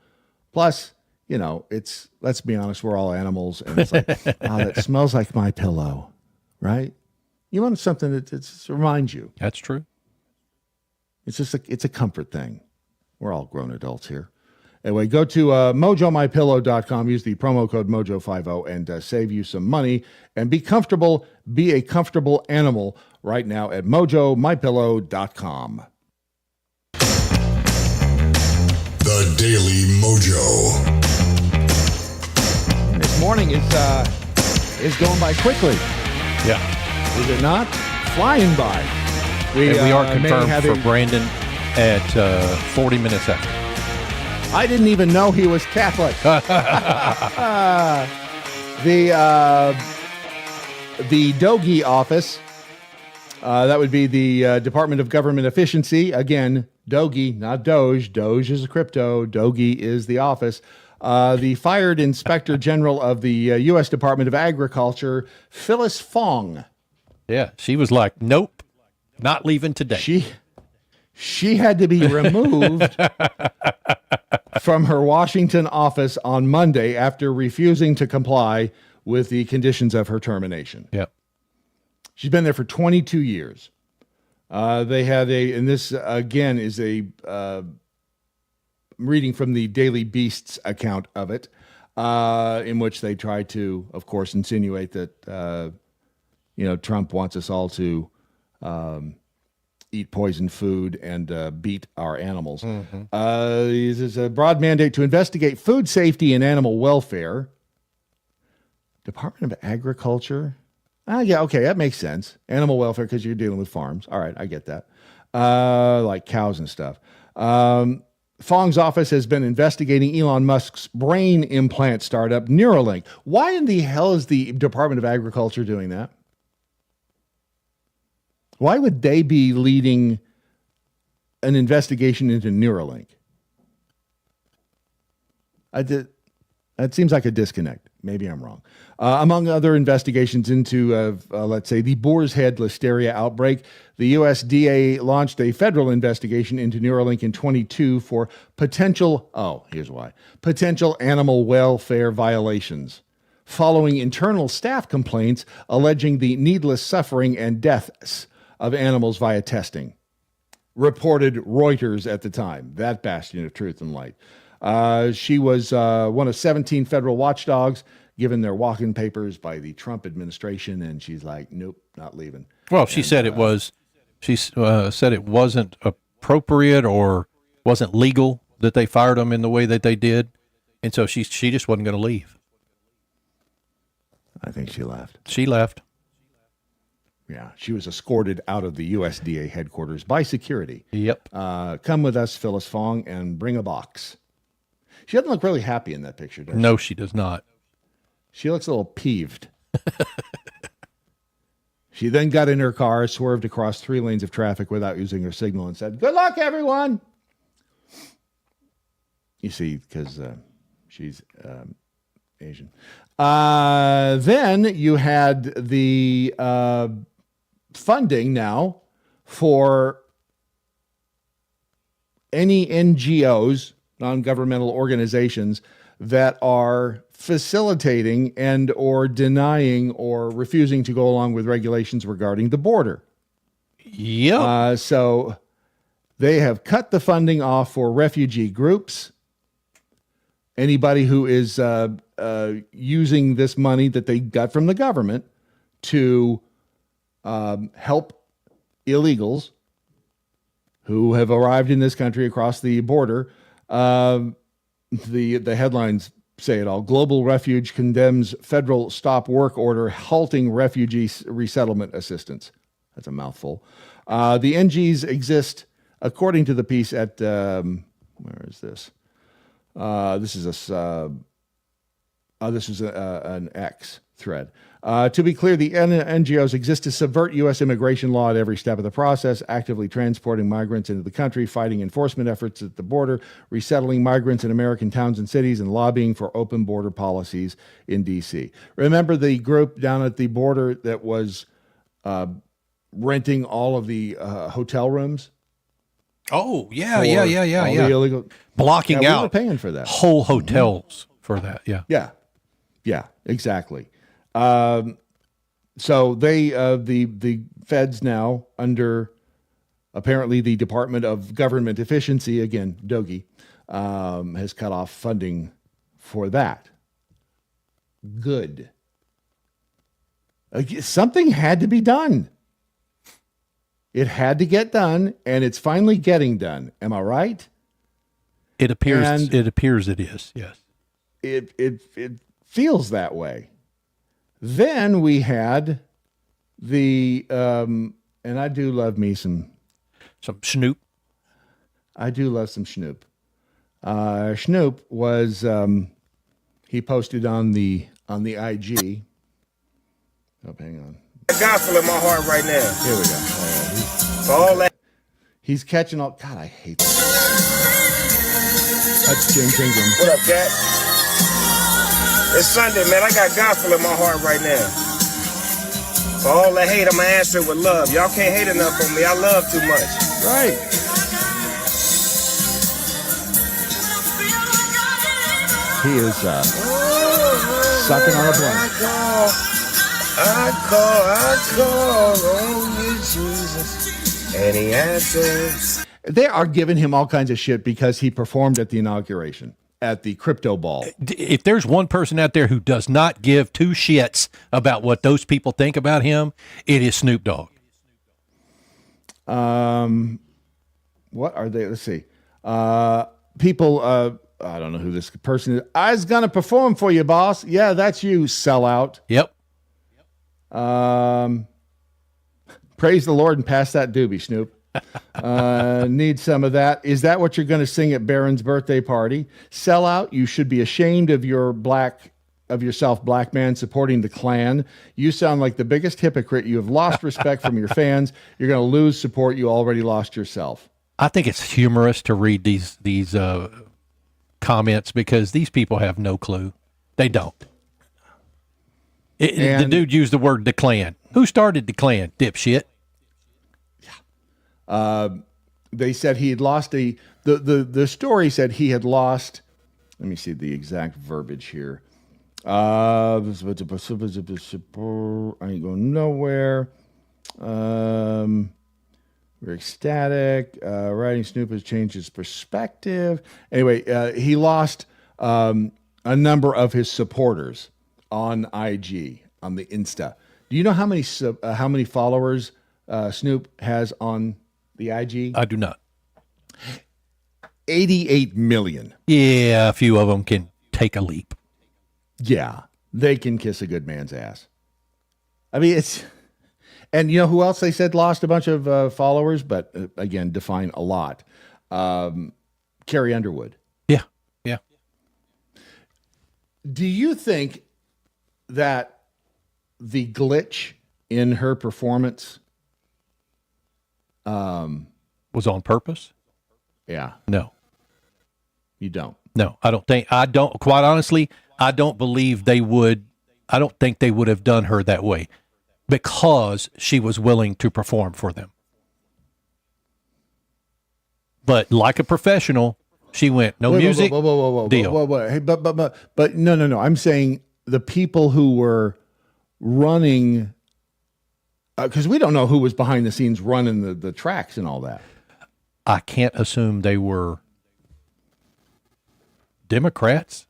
Plus, let's be honest, we're all animals, and it's like, wow, that smells like my pillow, right? You want something that reminds you. That's true. It's just it's a comfort thing. We're all grown adults here. Anyway, go to MojoMyPillow.com, use the promo code Mojo50, and save you some money, and be comfortable, be a comfortable animal right now at MojoMyPillow.com. The Daily Mojo. And this morning is going by quickly. Yeah. Is it not? Flying by. We are confirmed for Brandon at 40 minutes after. I didn't even know he was Catholic. The DOGE office, that would be the Department of Government Efficiency. Again, DOGE, not Doge. Doge is a crypto. DOGE is the office. The fired Inspector General of the U.S. Department of Agriculture, Phyllis Fong, Yeah, she was like, nope, not leaving today. She had to be removed from her Washington office on Monday after refusing to comply with the conditions of her termination. Yep. She's been there for 22 years. They had and this again is I'm reading from the Daily Beast's account of it, in which they try to, of course, insinuate that, Trump wants us all to eat poisoned food and beat our animals. Mm-hmm. There's a broad mandate to investigate food safety and animal welfare. Department of Agriculture. Yeah, okay, that makes sense. Animal welfare, because you're dealing with farms. All right, I get that. Like cows and stuff. Fong's office has been investigating Elon Musk's brain implant startup, Neuralink. Why in the hell is the Department of Agriculture doing that? Why would they be leading an investigation into Neuralink? That seems like a disconnect. Maybe I'm wrong. Among other investigations into, let's say, the boar's head listeria outbreak, the USDA launched a federal investigation into Neuralink in 22 for potential animal welfare violations, following internal staff complaints alleging the needless suffering and deaths of animals via testing. Reported Reuters at the time, that bastion of truth and light. She was one of 17 federal watchdogs given their walk-in papers by the Trump administration, and she's like, nope, not leaving. Well, she said it was. She said it wasn't appropriate or wasn't legal that they fired them in the way that they did, and so she just wasn't going to leave. I think she left. She left. Yeah, she was escorted out of the USDA headquarters by security. Yep. Come with us, Phyllis Fong, and bring a box. She doesn't look really happy in that picture, does she? No, she does not. She looks a little peeved. She then got in her car, swerved across 3 lanes of traffic without using her signal, and said, "Good luck, everyone." You see, because she's Asian. Then you had the funding now for any NGOs, non-governmental organizations, that are facilitating and or denying or refusing to go along with regulations regarding the border. Yep. So they have cut the funding off for refugee groups. Anybody who is using this money that they got from the government to help illegals who have arrived in this country across the border. The headlines say it all. Global Refuge condemns federal stop work order halting refugee resettlement assistance. That's a mouthful. The NGs exist, according to the piece, at where is this? This is an X thread. To be clear, the NGOs exist to subvert U.S. immigration law at every step of the process, actively transporting migrants into the country, fighting enforcement efforts at the border, resettling migrants in American towns and cities, and lobbying for open border policies in D.C. Remember the group down at the border that was renting all of the hotel rooms? Oh, yeah. The illegal, blocking out. We were paying for that. Whole hotels for that, yeah. Yeah, exactly. So they, the feds now, under apparently the Department of Government Efficiency, again, DOGE, has cut off funding for that. Good. Something had to be done. It had to get done, and it's finally getting done. Am I right? It appears it is, yes. It feels that way. Then we had the and I do love me some Snoop. I do love some Snoop. Snoop was he posted on the IG. Oh, hang on. Gospel in my heart right now. Here we go. For all that. He's catching all. God, I hate that. That's James Ingram. What up, Jack? It's Sunday, man. I got gospel in my heart right now. For For all the hate, I'ma answer it with love. Y'all can't hate enough on me. I love too much. Right. He is sucking on a blunt. I call on you, Jesus, and he answers. They are giving him all kinds of shit because he performed at the inauguration, at the crypto ball. If there's one person out there who does not give two shits about what those people think about him, it is Snoop Dogg. What are they? Let's see. People, I don't know who this person is. I was going to perform for you, boss. Yeah, that's you, sellout. Yep. Praise the Lord and pass that doobie, Snoop. Need some of that. Is that what you're going to sing at Barron's birthday party? Sellout. You should be ashamed of yourself, black man, supporting the Klan. You sound like the biggest hypocrite. You have lost respect from your fans. You're going to lose support. You already lost yourself. I think it's humorous to read these comments because these people have no clue. They don't. The dude used the word the Klan. Who started the Klan, dipshit? They said he had lost the story said he had lost, let me see the exact verbiage here. I ain't going nowhere. We're ecstatic. Writing Snoop has changed his perspective. Anyway, he lost a number of his supporters on IG, on the Insta. Do you know how many followers Snoop has on the IG? I do not. 88 million. Yeah, a few of them can take a leap. Yeah, they can kiss a good man's ass. I mean, and you know who else they said lost a bunch of followers, but again, define a lot. Carrie Underwood. Yeah. Do you think that the glitch in her performance was on purpose? Yeah. No. You don't? No, quite honestly, I don't believe they would. I don't think they would have done her that way because she was willing to perform for them. But like a professional, she went, no music, deal. Hey, but no. I'm saying the people who were running, because we don't know who was behind the scenes running the tracks and all that. I can't assume they were Democrats.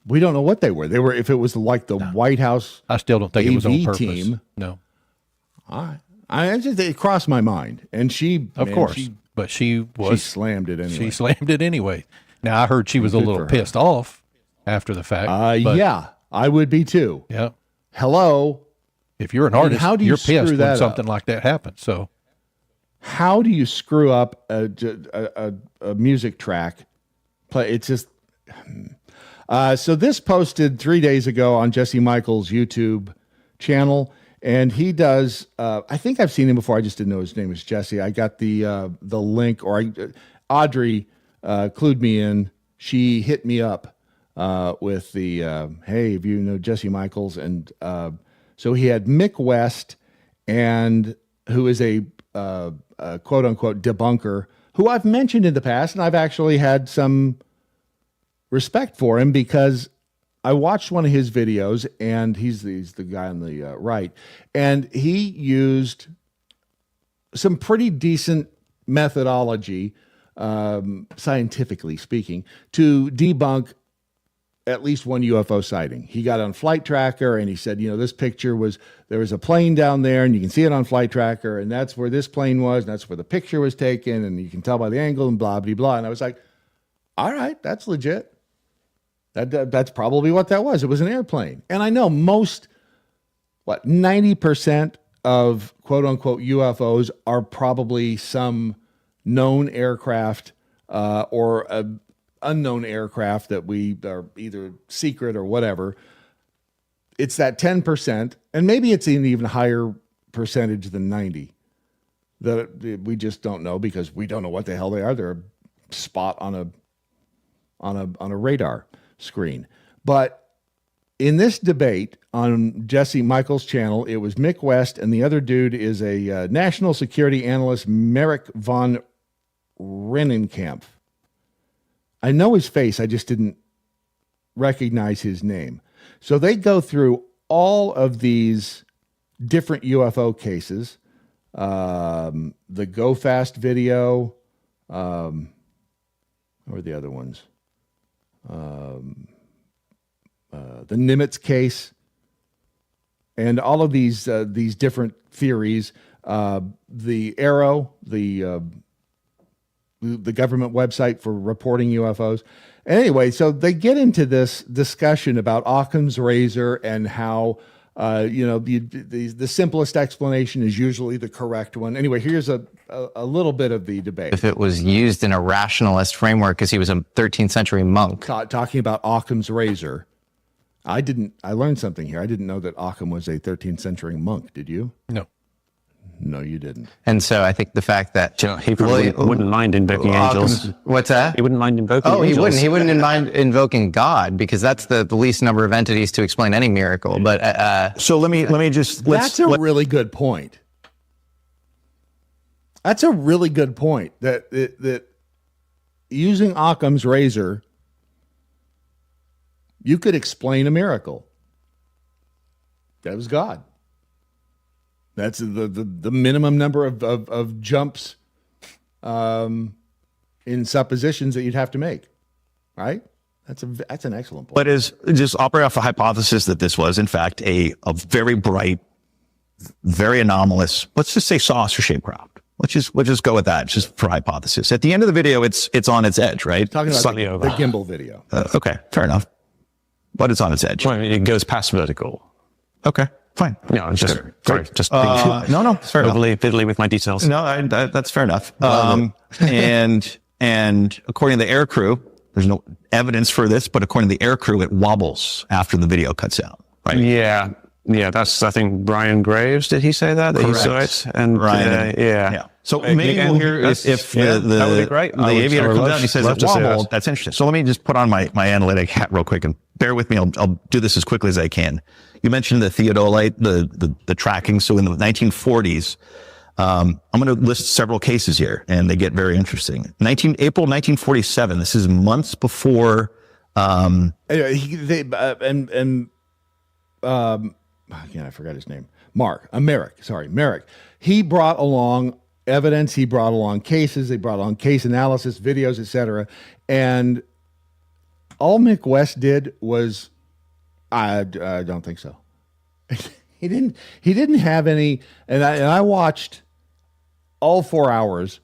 We don't know what they were. They were, if it was like the White House. I still don't think it was on purpose. Team. No. It crossed my mind, and she slammed it anyway. She slammed it anyway. Now I heard she was a little pissed off after the fact. Yeah, I would be too. Yeah. Hello. If you're an artist, how do you're pissed when something up? Like that happens. So, how do you screw up a music track? It's just. So this posted 3 days ago on Jesse Michaels' YouTube channel, and he does. I think I've seen him before. I just didn't know his name was Jesse. I got the link, or Audrey clued me in. She hit me up with the hey, if you know Jesse Michaels, and so he had Mick West, and who is a quote unquote debunker, who I've mentioned in the past, and I've actually had some respect for him because I watched one of his videos, and he's the guy on the right, and he used some pretty decent methodology, scientifically speaking, to debunk at least one UFO sighting. He got on Flight Tracker, and he said, this picture there was a plane down there, and you can see it on Flight Tracker, and that's where this plane was, and that's where the picture was taken, and you can tell by the angle, and blah, blah, blah. And I was like, all right, that's legit. That's probably what that was. It was an airplane. And I know 90% of quote unquote UFOs are probably some known aircraft or an unknown aircraft that we are either secret or whatever. It's that 10%, and maybe it's an even higher percentage than 90 that we just don't know because we don't know what the hell they are. They're a spot on a radar screen. But in this debate on Jesse Michaels' channel, it was Mick West, and the other dude is a national security analyst, Merrick von Rennenkamp. I know his face, I just didn't recognize his name. So they go through all of these different UFO cases, the Go Fast video, what were the other ones? The Nimitz case, and all of these different theories. The Arrow, the government website for reporting UFOs. Anyway, so they get into this discussion about Occam's razor and how the simplest explanation is usually the correct one. Anyway, here's a little bit of the debate. If it was used in a rationalist framework, because he was a 13th century monk. Talking about Occam's razor. I learned something here. I didn't know that Occam was a 13th century monk. Did you? No. No, you didn't. And so I think the fact that he probably wouldn't mind invoking angels. What's that? He wouldn't mind invoking angels. He wouldn't. He wouldn't mind invoking God, because that's the least number of entities to explain any miracle. But so let me just. That's a really good point. That's a really good point. That using Occam's razor, you could explain a miracle. That was God. That's the minimum number of jumps in suppositions that you'd have to make, right? That's an excellent point. But is just operate off the hypothesis that this was in fact a very bright, very anomalous, let's just say saucer-shaped craft. Let's just go with that, just for hypothesis. At the end of the video, it's on its edge, right? Talking about the gimbal video. Okay, fair enough. But it's on its edge. Well, it goes past vertical. Okay. Fine. No, just sorry, just no, fair enough. Fiddly with my details. No, that's fair enough. And according to the air crew, there's no evidence for this, but according to the air crew, it wobbles after the video cuts out. Right? Yeah. That's I think Brian Graves. Did he say that he saw it? And Ryan, yeah. So maybe we'll hear if that would be great. The aviator comes out and he says it wobbled. That's interesting. So let me just put on my analytic hat real quick and bear with me. I'll do this as quickly as I can. You mentioned the theodolite, the tracking. So in the 1940s, I'm going to list several cases here, and they get very interesting. April 1947. This is months before. Again, I forgot his name. Merrick. He brought along evidence. He brought along cases. They brought along case analysis, videos, etc. And all Mick West did was, I don't think so. He didn't have any. And I watched all 4 hours,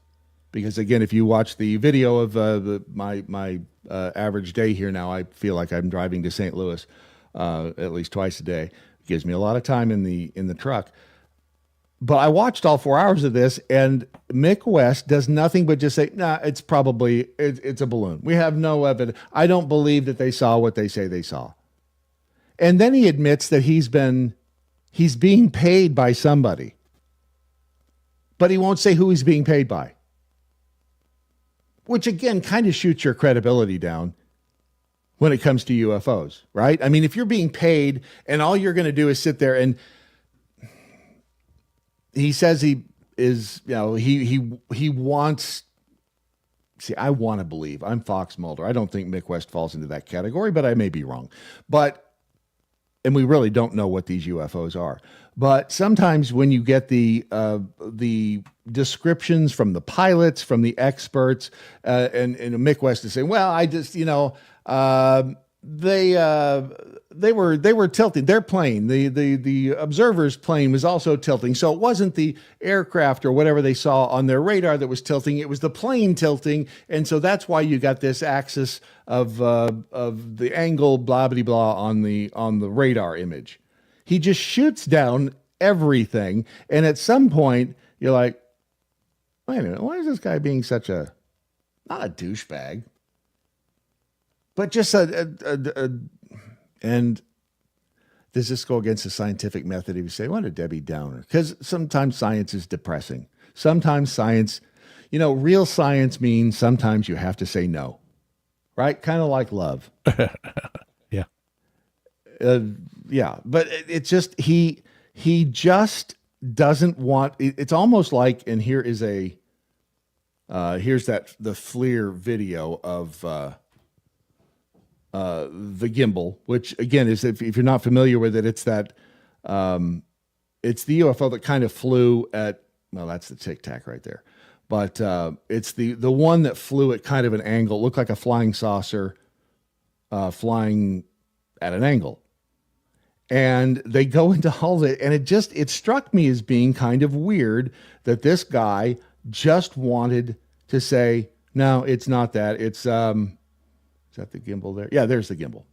because again, if you watch the video of my average day here now, I feel like I'm driving to St. Louis at least twice a day. It gives me a lot of time in the truck. But I watched all 4 hours of this, and Mick West does nothing but just say, "Nah, it's probably it's a balloon. We have no evidence. I don't believe that they saw what they say they saw." And then he admits that he's being paid by somebody, but he won't say who he's being paid by, which again kind of shoots your credibility down when it comes to UFOs, right? I mean, if you're being paid and all you're going to do is sit there, and he says he is, he wants. See, I want to believe. I'm Fox Mulder. I don't think Mick West falls into that category, but I may be wrong. And we really don't know what these UFOs are. But sometimes when you get the descriptions from the pilots, from the experts, and Mick West is saying, "Well, I just, they were tilting. Their plane, the observer's plane, was also tilting. So it wasn't the aircraft or whatever they saw on their radar that was tilting. It was the plane tilting, and so that's why you got this axis of the angle, blah blah blah, on the radar image." He just shoots down everything, and at some point you're like, "Wait a minute, why is this guy being such not a douchebag, but just and does this go against the scientific method?" If you say, "What a Debbie Downer," because sometimes science is depressing. Sometimes science, real science means sometimes you have to say no, right? Kind of like love. Yeah. Yeah, but it's just he just doesn't want. It's almost like, and here is the FLIR video of the gimbal, which again is, if you're not familiar with it, it's that it's the UFO that kind of flew at, well, that's the Tic Tac right there, but it's the one that flew at kind of an angle, looked like a flying saucer flying at an angle. And they go into all of it, and it struck me as being kind of weird that this guy just wanted to say, no, it's not that. It's, is that the gimbal there? Yeah, there's the gimbal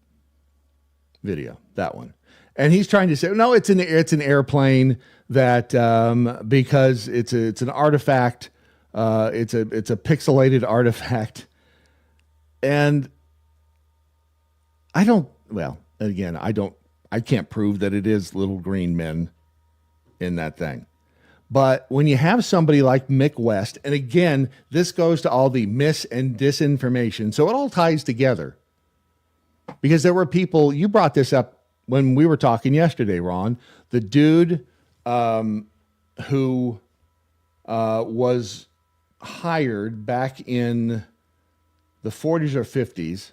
video, that one. And he's trying to say, no, it's an airplane that, because it's an artifact, it's a pixelated artifact. And I can't prove that it is little green men in that thing. But when you have somebody like Mick West, and again, this goes to all the mis and disinformation, so it all ties together. Because there were people, you brought this up when we were talking yesterday, Ron, the dude who was hired back in the 40s or 50s,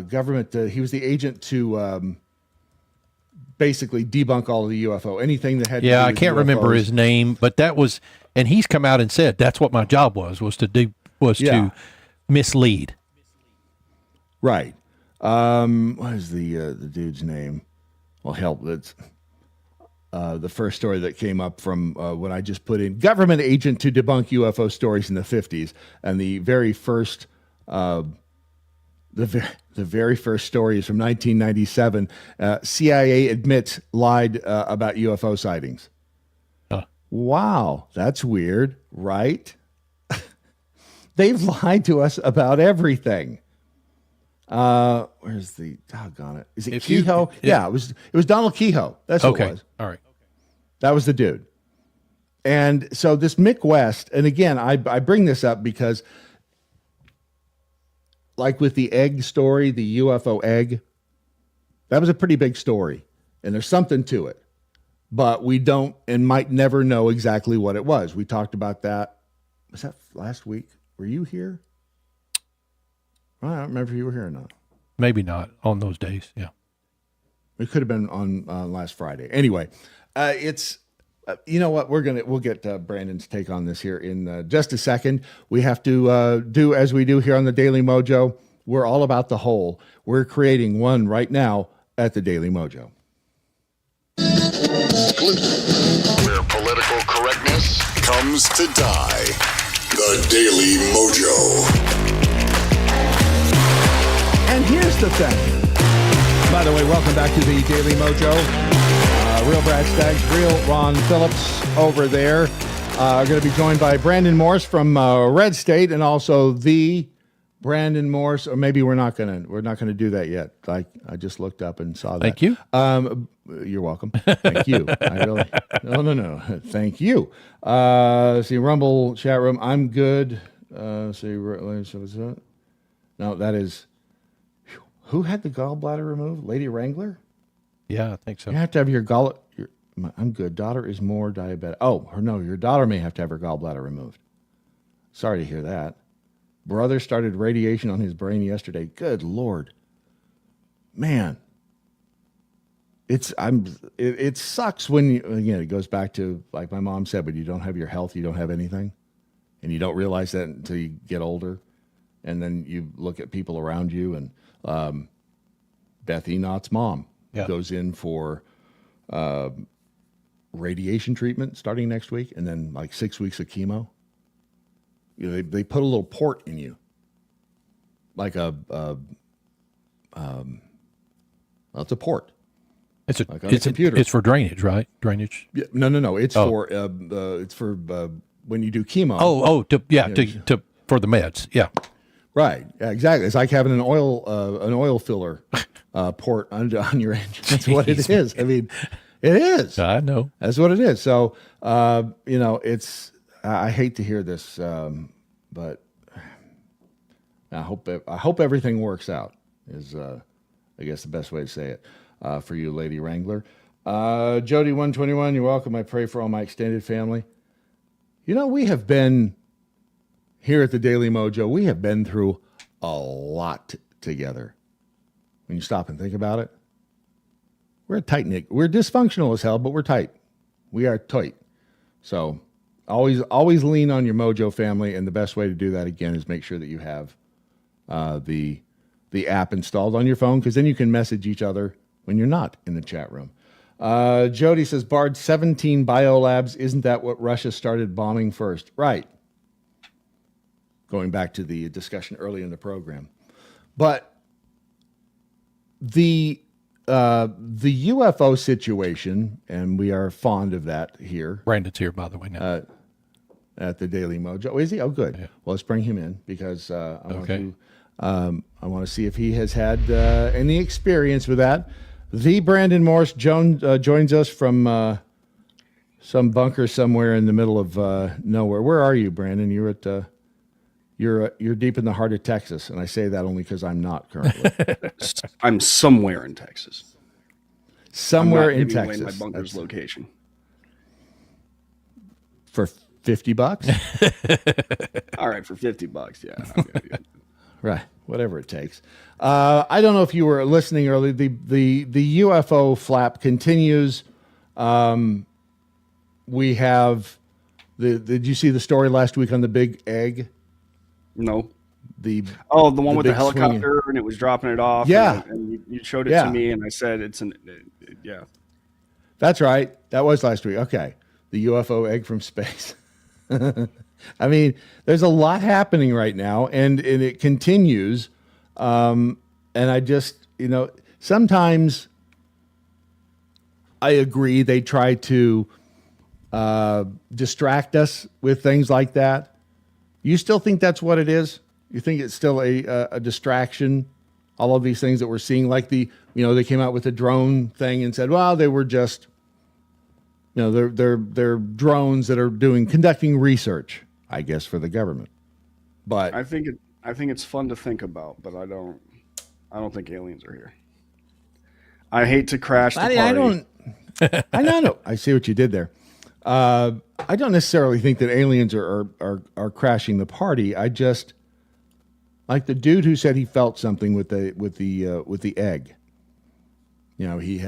government, he was the agent to basically debunk all of the UFO, anything that had to do with I can't UFOs. remember his name, but that was, and he's come out and said that's what my job was to mislead. Right. What is the dude's name? Well, hell, it's the first story that came up from when I just put in government agent to debunk UFO stories in the 50s, and the very first the very first story is from 1997. CIA admits lied about UFO sightings. Wow, that's weird, right? They've lied to us about everything. Where's the doggone it? Is it Kehoe? Yeah, it was Donald Kehoe. That's what it was. All right. That was the dude. And so this Mick West, and again, I bring this up because, like with the egg story, the UFO egg, that was a pretty big story, and there's something to it. But we don't and might never know exactly what it was. We talked about that. Was that last week? Were you here? I don't remember if you were here or not. Maybe not on those days. Yeah. It could have been on last Friday. Anyway, it's you know what, we'll get Brandon's take on this here in just a second. We have to do as we do here on the Daily Mojo. We're all about the whole. We're creating one right now at the Daily Mojo. Where political correctness comes to die. The Daily Mojo. And here's the thing. By the way, welcome back to the Daily Mojo. Real Brad Staggs, real Ron Phillips over there. Going to be joined by Brandon Morse from Red State, and also the Brandon Morse. Or maybe we're not gonna do that yet. I just looked up and saw that. Thank you. You're welcome. Thank you. No. Thank you. See, Rumble chat room. I'm good. No, that is. Who had the gallbladder removed? Lady Wrangler? Yeah, I think so. You have to have your I'm good. Daughter is more diabetic. Oh, no, your daughter may have to have her gallbladder removed. Sorry to hear that. Brother started radiation on his brain yesterday. Good Lord. Man. It sucks when it goes back to, like my mom said, when you don't have your health, you don't have anything. And you don't realize that until you get older. And then you look at people around you, and Beth Enoch's mom goes in for radiation treatment starting next week, and then like 6 weeks of chemo. They put a little port in you, like it's a port. It's like on a computer. It's for drainage, right? Drainage. Yeah, no. It's for when you do chemo. For the meds. Yeah. Right. Yeah, exactly. It's like having an oil filler port on your engine. That's what it is. I mean, it is. I know. That's what it is. So, it's. I hate to hear this, but I hope everything works out. Is I guess the best way to say it for you, Lady Wrangler. Jody 121, you're welcome. I pray for all my extended family. You know, we have been here at the Daily Mojo. We have been through a lot together. When you stop and think about it, we're a tight knit. We're dysfunctional as hell, but we're tight. We are tight. So always lean on your Mojo family, and the best way to do that again is make sure that you have the app installed on your phone, because then you can message each other when you're not in the chat room. Jody says, Bard, 17 biolabs. Isn't that what Russia started bombing first? Right. Going back to the discussion early in the program. But the UFO situation, and we are fond of that here. Brandon's here, by the way, now. At the Daily Mojo. Oh, is he? Oh, good. Yeah. Well, let's bring him in, because I want to see if he has had any experience with that. The Brandon Morse joins us from some bunker somewhere in the middle of nowhere. Where are you, Brandon? You're at you're deep in the heart of Texas, and I say that only because I'm not currently. I'm somewhere in Texas. Somewhere in Texas. Texas. My bunker's location. For $50? All right, for $50, yeah. Right, whatever it takes. I don't know if you were listening earlier. The UFO flap continues. We have did you see the story last week on the big egg? No. The one with the helicopter swinging. And it was dropping it off. Yeah. And you showed it to me, and I said yeah. That's right. That was last week. Okay. The UFO egg from space. I mean, there's a lot happening right now, and it continues. And I just, sometimes I agree they try to distract us with things like that. You still think that's what it is? You think it's still a distraction? All of these things that we're seeing, like they came out with the drone thing and said, well, they were just, they're drones that are conducting research, I guess, for the government. But I think it's fun to think about, but I don't think aliens are here. I hate to crash the party. I know. I see what you did there. I don't necessarily think that aliens are crashing the party. I just like the dude who said he felt something with the egg. He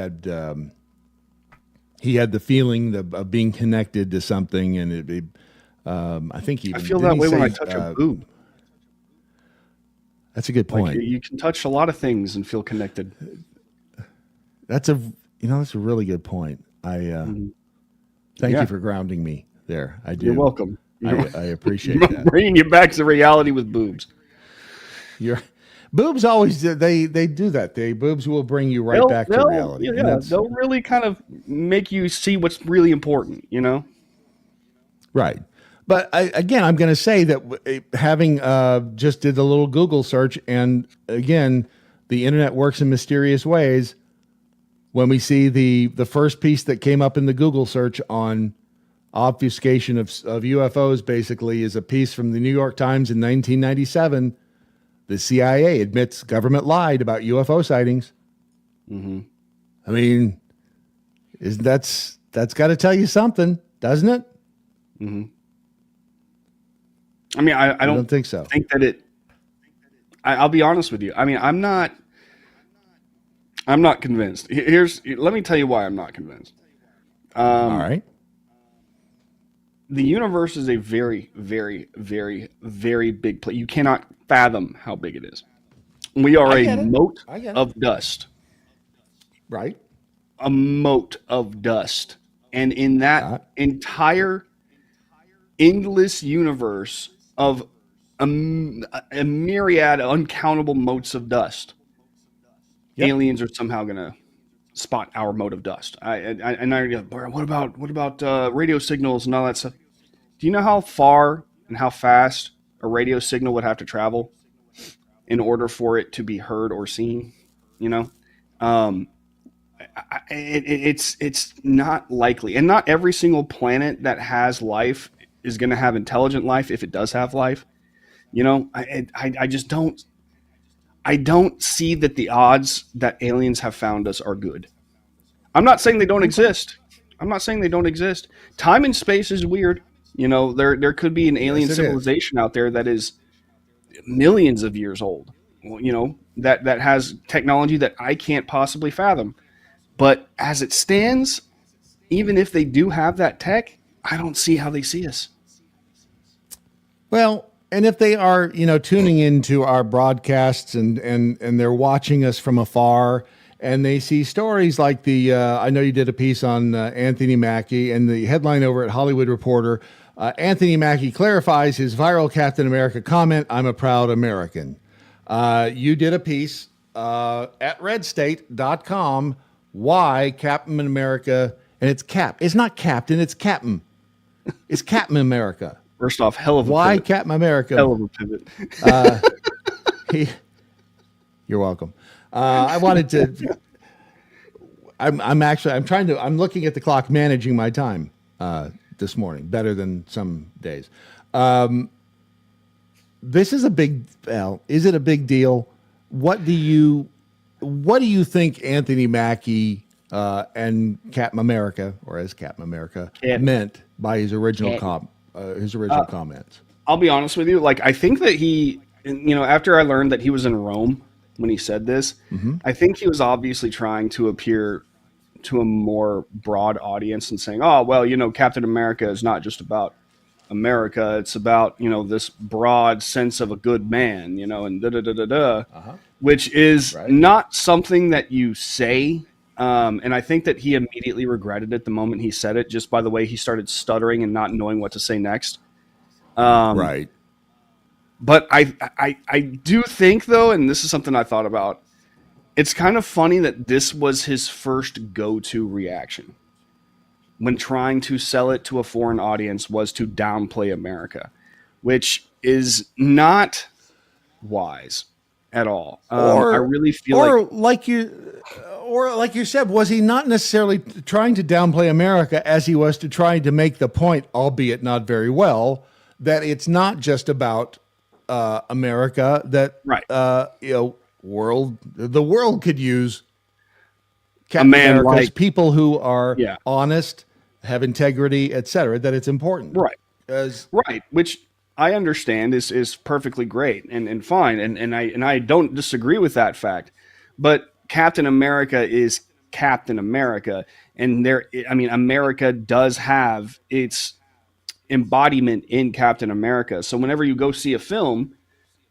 had the feeling of being connected to something, and I think I feel that way when I touch a boob. That's a good point. Like you can touch a lot of things and feel connected. That's a really good point. Thank you for grounding me there. I do. You're welcome. I appreciate that. Bringing you back to reality with boobs. Boobs always they do that. Boobs will bring you back to reality. Yeah, they'll really kind of make you see what's really important. Right. But I'm going to say that having just did a little Google search, and again, the internet works in mysterious ways. When we see the first piece that came up in the Google search on obfuscation of UFOs, basically, is a piece from the New York Times in 1997. The CIA admits government lied about UFO sightings. Mm-hmm. I mean, that's got to tell you something, doesn't it? Mm-hmm. I mean, I don't think so. Think that I'll be honest with you. I mean, I'm not convinced. Let me tell you why I'm not convinced. All right. The universe is a very, very, very, very big place. You cannot fathom how big it is. We are a mote of dust. Right. A mote of dust. And in that entire endless universe of a myriad, uncountable motes of dust, aliens are somehow going to spot our mote of dust. What about radio signals and all that stuff? Do you know how far and how fast a radio signal would have to travel in order for it to be heard or seen? It's not likely, and not every single planet that has life is going to have intelligent life if it does have life. I I don't see that the odds that aliens have found us are good. I'm not saying they don't exist. Time and space is weird. You know, there could be an alien civilization out there that is millions of years old. You know, that has technology that I can't possibly fathom. But as it stands, even if they do have that tech, I don't see how they see us. Well, and if they are, tuning into our broadcasts and they're watching us from afar, and they see stories like I know you did a piece on Anthony Mackie, and the headline over at Hollywood Reporter, Anthony Mackie clarifies his viral Captain America comment, "I'm a proud American." You did a piece at redstate.com, why Captain America, and it's not Captain, it's Captain. It's Captain America. First off, hell of a why pivot. Captain America? Hell of a pivot. You're welcome. I wanted to. I'm looking at the clock, managing my time this morning better than some days. This is a big. Well, is it a big deal? What do you think Anthony Mackie and Captain America, or as Captain America, meant by his original comments? I'll be honest with you. Like, I think that he, after I learned that he was in Rome when he said this, I think he was obviously trying to appear to a more broad audience and saying, oh, well, Captain America is not just about America. It's about, this broad sense of a good man, and which is not something that you say. And I think that he immediately regretted it the moment he said it, just by the way he started stuttering and not knowing what to say next. Right. But I do think, though, and this is something I thought about, it's kind of funny that this was his first go-to reaction when trying to sell it to a foreign audience, was to downplay America, which is not wise at all. I really feel like you said, was he not necessarily trying to downplay America as he was to trying to make the point, albeit not very well, that it's not just about America, that the world could use Captain America's people who are honest, have integrity, etc., that it's important. Right. Which I understand is perfectly great and fine. And I don't disagree with that fact. But Captain America is Captain America. And America does have its embodiment in Captain America. So whenever you go see a film,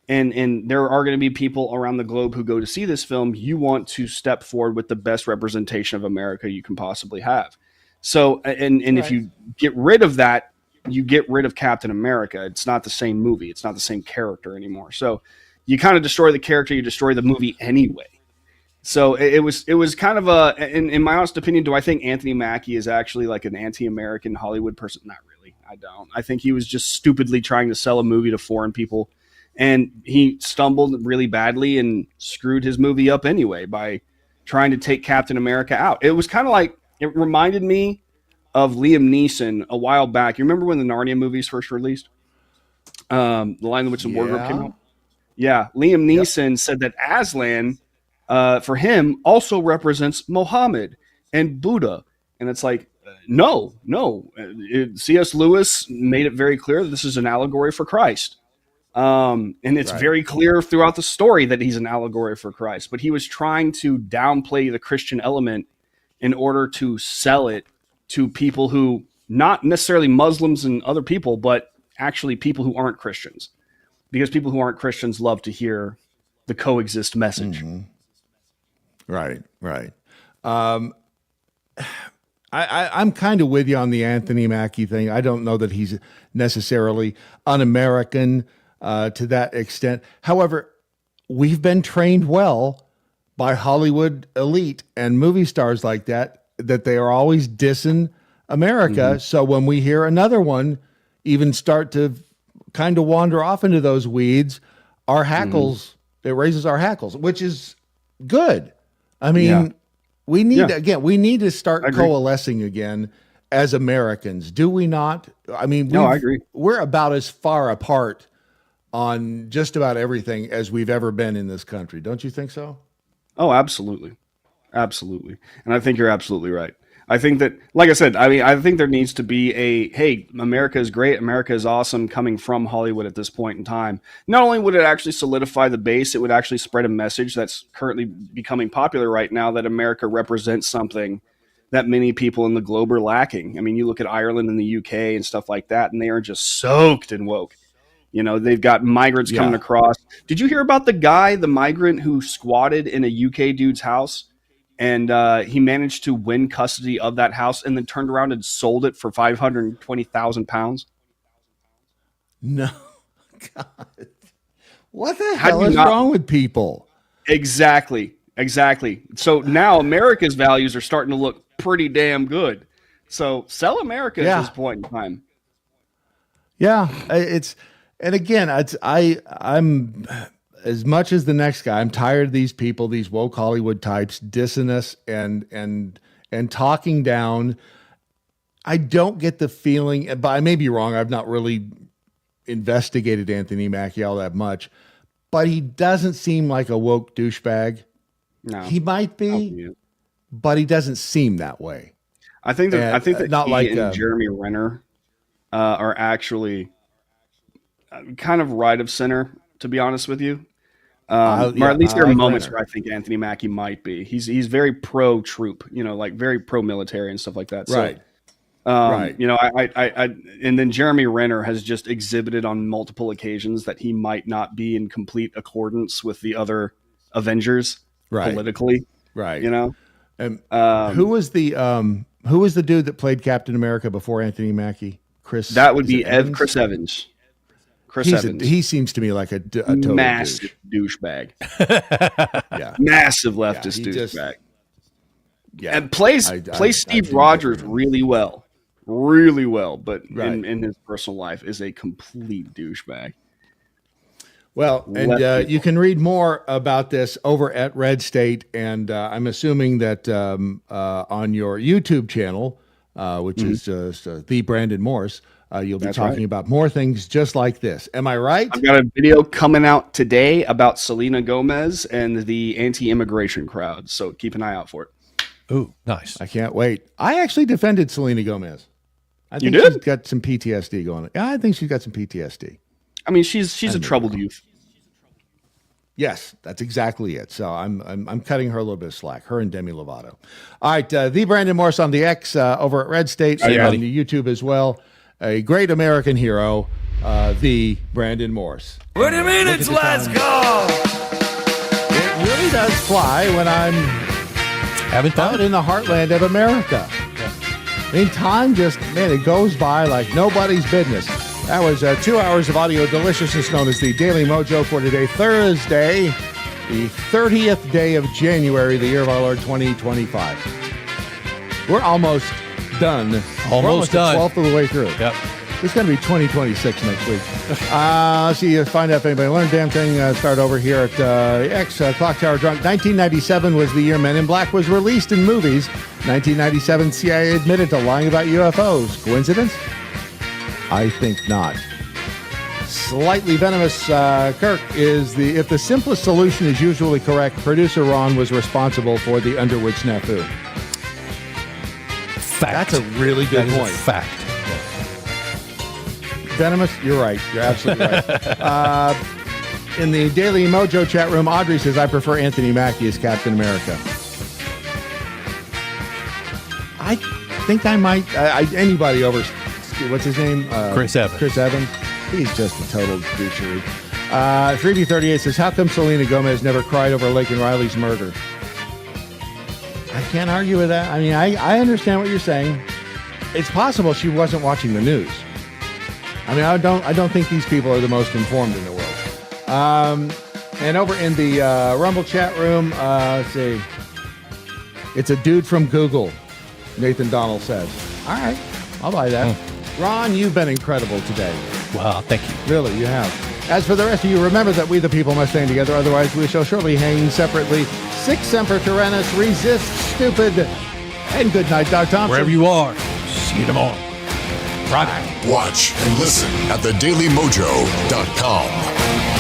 and there are going to be people around the globe who go to see this film, you want to step forward with the best representation of America you can possibly have. So, and if you get rid of that, you get rid of Captain America. It's not the same movie. It's not the same character anymore. So you kind of destroy the character, you destroy the movie anyway. So it was kind of in my honest opinion, do I think Anthony Mackie is actually like an anti-American Hollywood person? Not really. I don't. I think he was just stupidly trying to sell a movie to foreign people. And he stumbled really badly and screwed his movie up anyway by trying to take Captain America out. It was kind of like, it reminded me of Liam Neeson a while back. You remember when the Narnia movies first released? The Lion, the Witch, and the Wardrobe came out? Yeah. Liam Neeson said that Aslan, for him, also represents Muhammad and Buddha. And it's like, no. C.S. Lewis made it very clear that this is an allegory for Christ. And it's very clear throughout the story that he's an allegory for Christ, but he was trying to downplay the Christian element in order to sell it to people who, not necessarily Muslims and other people, but actually people who aren't Christians, because people who aren't Christians love to hear the coexist message. Mm-hmm. Right. I'm kind of with you on the Anthony Mackie thing. I don't know that he's necessarily un-American to that extent. However, we've been trained well by Hollywood elite and movie stars like that they are always dissing America. Mm-hmm. So when we hear another one even start to kind of wander off into those weeds, our hackles, it raises our hackles, which is good. I mean, we need to start coalescing again as Americans. Do we not? I mean, I agree. We're about as far apart on just about everything as we've ever been in this country. Don't you think so? Oh, absolutely. Absolutely. And I think you're absolutely right. I think that, like I said, I think there needs to be a, hey, America is great, America is awesome coming from Hollywood at this point in time. Not only would it actually solidify the base, it would actually spread a message that's currently becoming popular right now, that America represents something that many people in the globe are lacking. I mean, you look at Ireland and the UK and stuff like that, and they are just soaked in woke. You know, they've got migrants coming across. Did you hear about the migrant who squatted in a UK dude's house? And he managed to win custody of that house and then turned around and sold it for £520,000. No. God. What the hell is wrong with people? Exactly. So now America's values are starting to look pretty damn good. So sell America at this point in time. Yeah. And again, I'm as much as the next guy, I'm tired of these people, these woke Hollywood types dissing us and talking down. I don't get the feeling, but I may be wrong. I've not really investigated Anthony Mackie all that much, but he doesn't seem like a woke douchebag. No, he might be, but he doesn't seem that way. I think that not he like and Jeremy Renner are actually kind of right of center, to be honest with you. Or at least there are moments where I think Anthony Mackie might be. He's very pro troop, like very pro military and stuff like that. Right. So, right. I and then Jeremy Renner has just exhibited on multiple occasions that he might not be in complete accordance with the other Avengers politically. Right. And who was the dude that played Captain America before Anthony Mackie? That would be Chris Evans. He seems to me like a total massive douchebag. Yeah, massive leftist douchebag. And plays Steve Rogers really well, but in his personal life is a complete douchebag. Well, and you can read more about this over at Red State, and I'm assuming that on your YouTube channel, which is the Brandon Morse. You'll be talking about more things just like this. Am I right? I've got a video coming out today about Selena Gomez and the anti-immigration crowd, so keep an eye out for it. Ooh, nice. I can't wait. I actually defended Selena Gomez. I think she's got some PTSD going on. I think she's got some PTSD. I mean, she's a troubled youth. Yes, that's exactly it. So I'm cutting her a little bit of slack. Her and Demi Lovato. All right, the Brandon Morse on the X over at Red State and on the YouTube as well. A great American hero, the Brandon Morse. What do you mean it's last call? It really does fly when I'm out in the heartland of America. I mean, time just, it goes by like nobody's business. That was 2 hours of audio deliciousness known as the Daily Mojo for today, Thursday, the 30th day of January, the year of our Lord 2025. We're almost done. Almost done. 12th of the way through. Yep. It's going to be 2026 next week. See, find out if anybody learned a damn thing. Start over here at X Clock Tower Drunk. 1997 was the year Men in Black was released in movies. 1997, CIA admitted to lying about UFOs. Coincidence? I think not. Slightly venomous Kirk is if the simplest solution is usually correct, producer Ron was responsible for the Underwood snafu. Fact. That's a really good point. Fact. Venomous, you're right. You're absolutely right. In the Daily Mojo chat room, Audrey says, I prefer Anthony Mackie as Captain America. I think I might. Anybody over, what's his name? Chris Evans. Chris Evans. He's just a total douchery. 3B38 says, how come Selena Gomez never cried over Lake and Riley's murder? I can't argue with that. I mean, I understand what you're saying. It's possible she wasn't watching the news. I mean, I don't think these people are the most informed in the world. And over in the Rumble chat room, let's see. It's a dude from Google, Nathan Donald says. All right, I'll buy that. Ron, you've been incredible today. Wow, thank you. Really, you have. As for the rest of you, remember that we the people must stand together, otherwise we shall surely hang separately. Sic semper tyrannis, resist stupid, and good night, Doc Thompson. Wherever you are, see you tomorrow. Roger. Watch and listen at thedailymojo.com.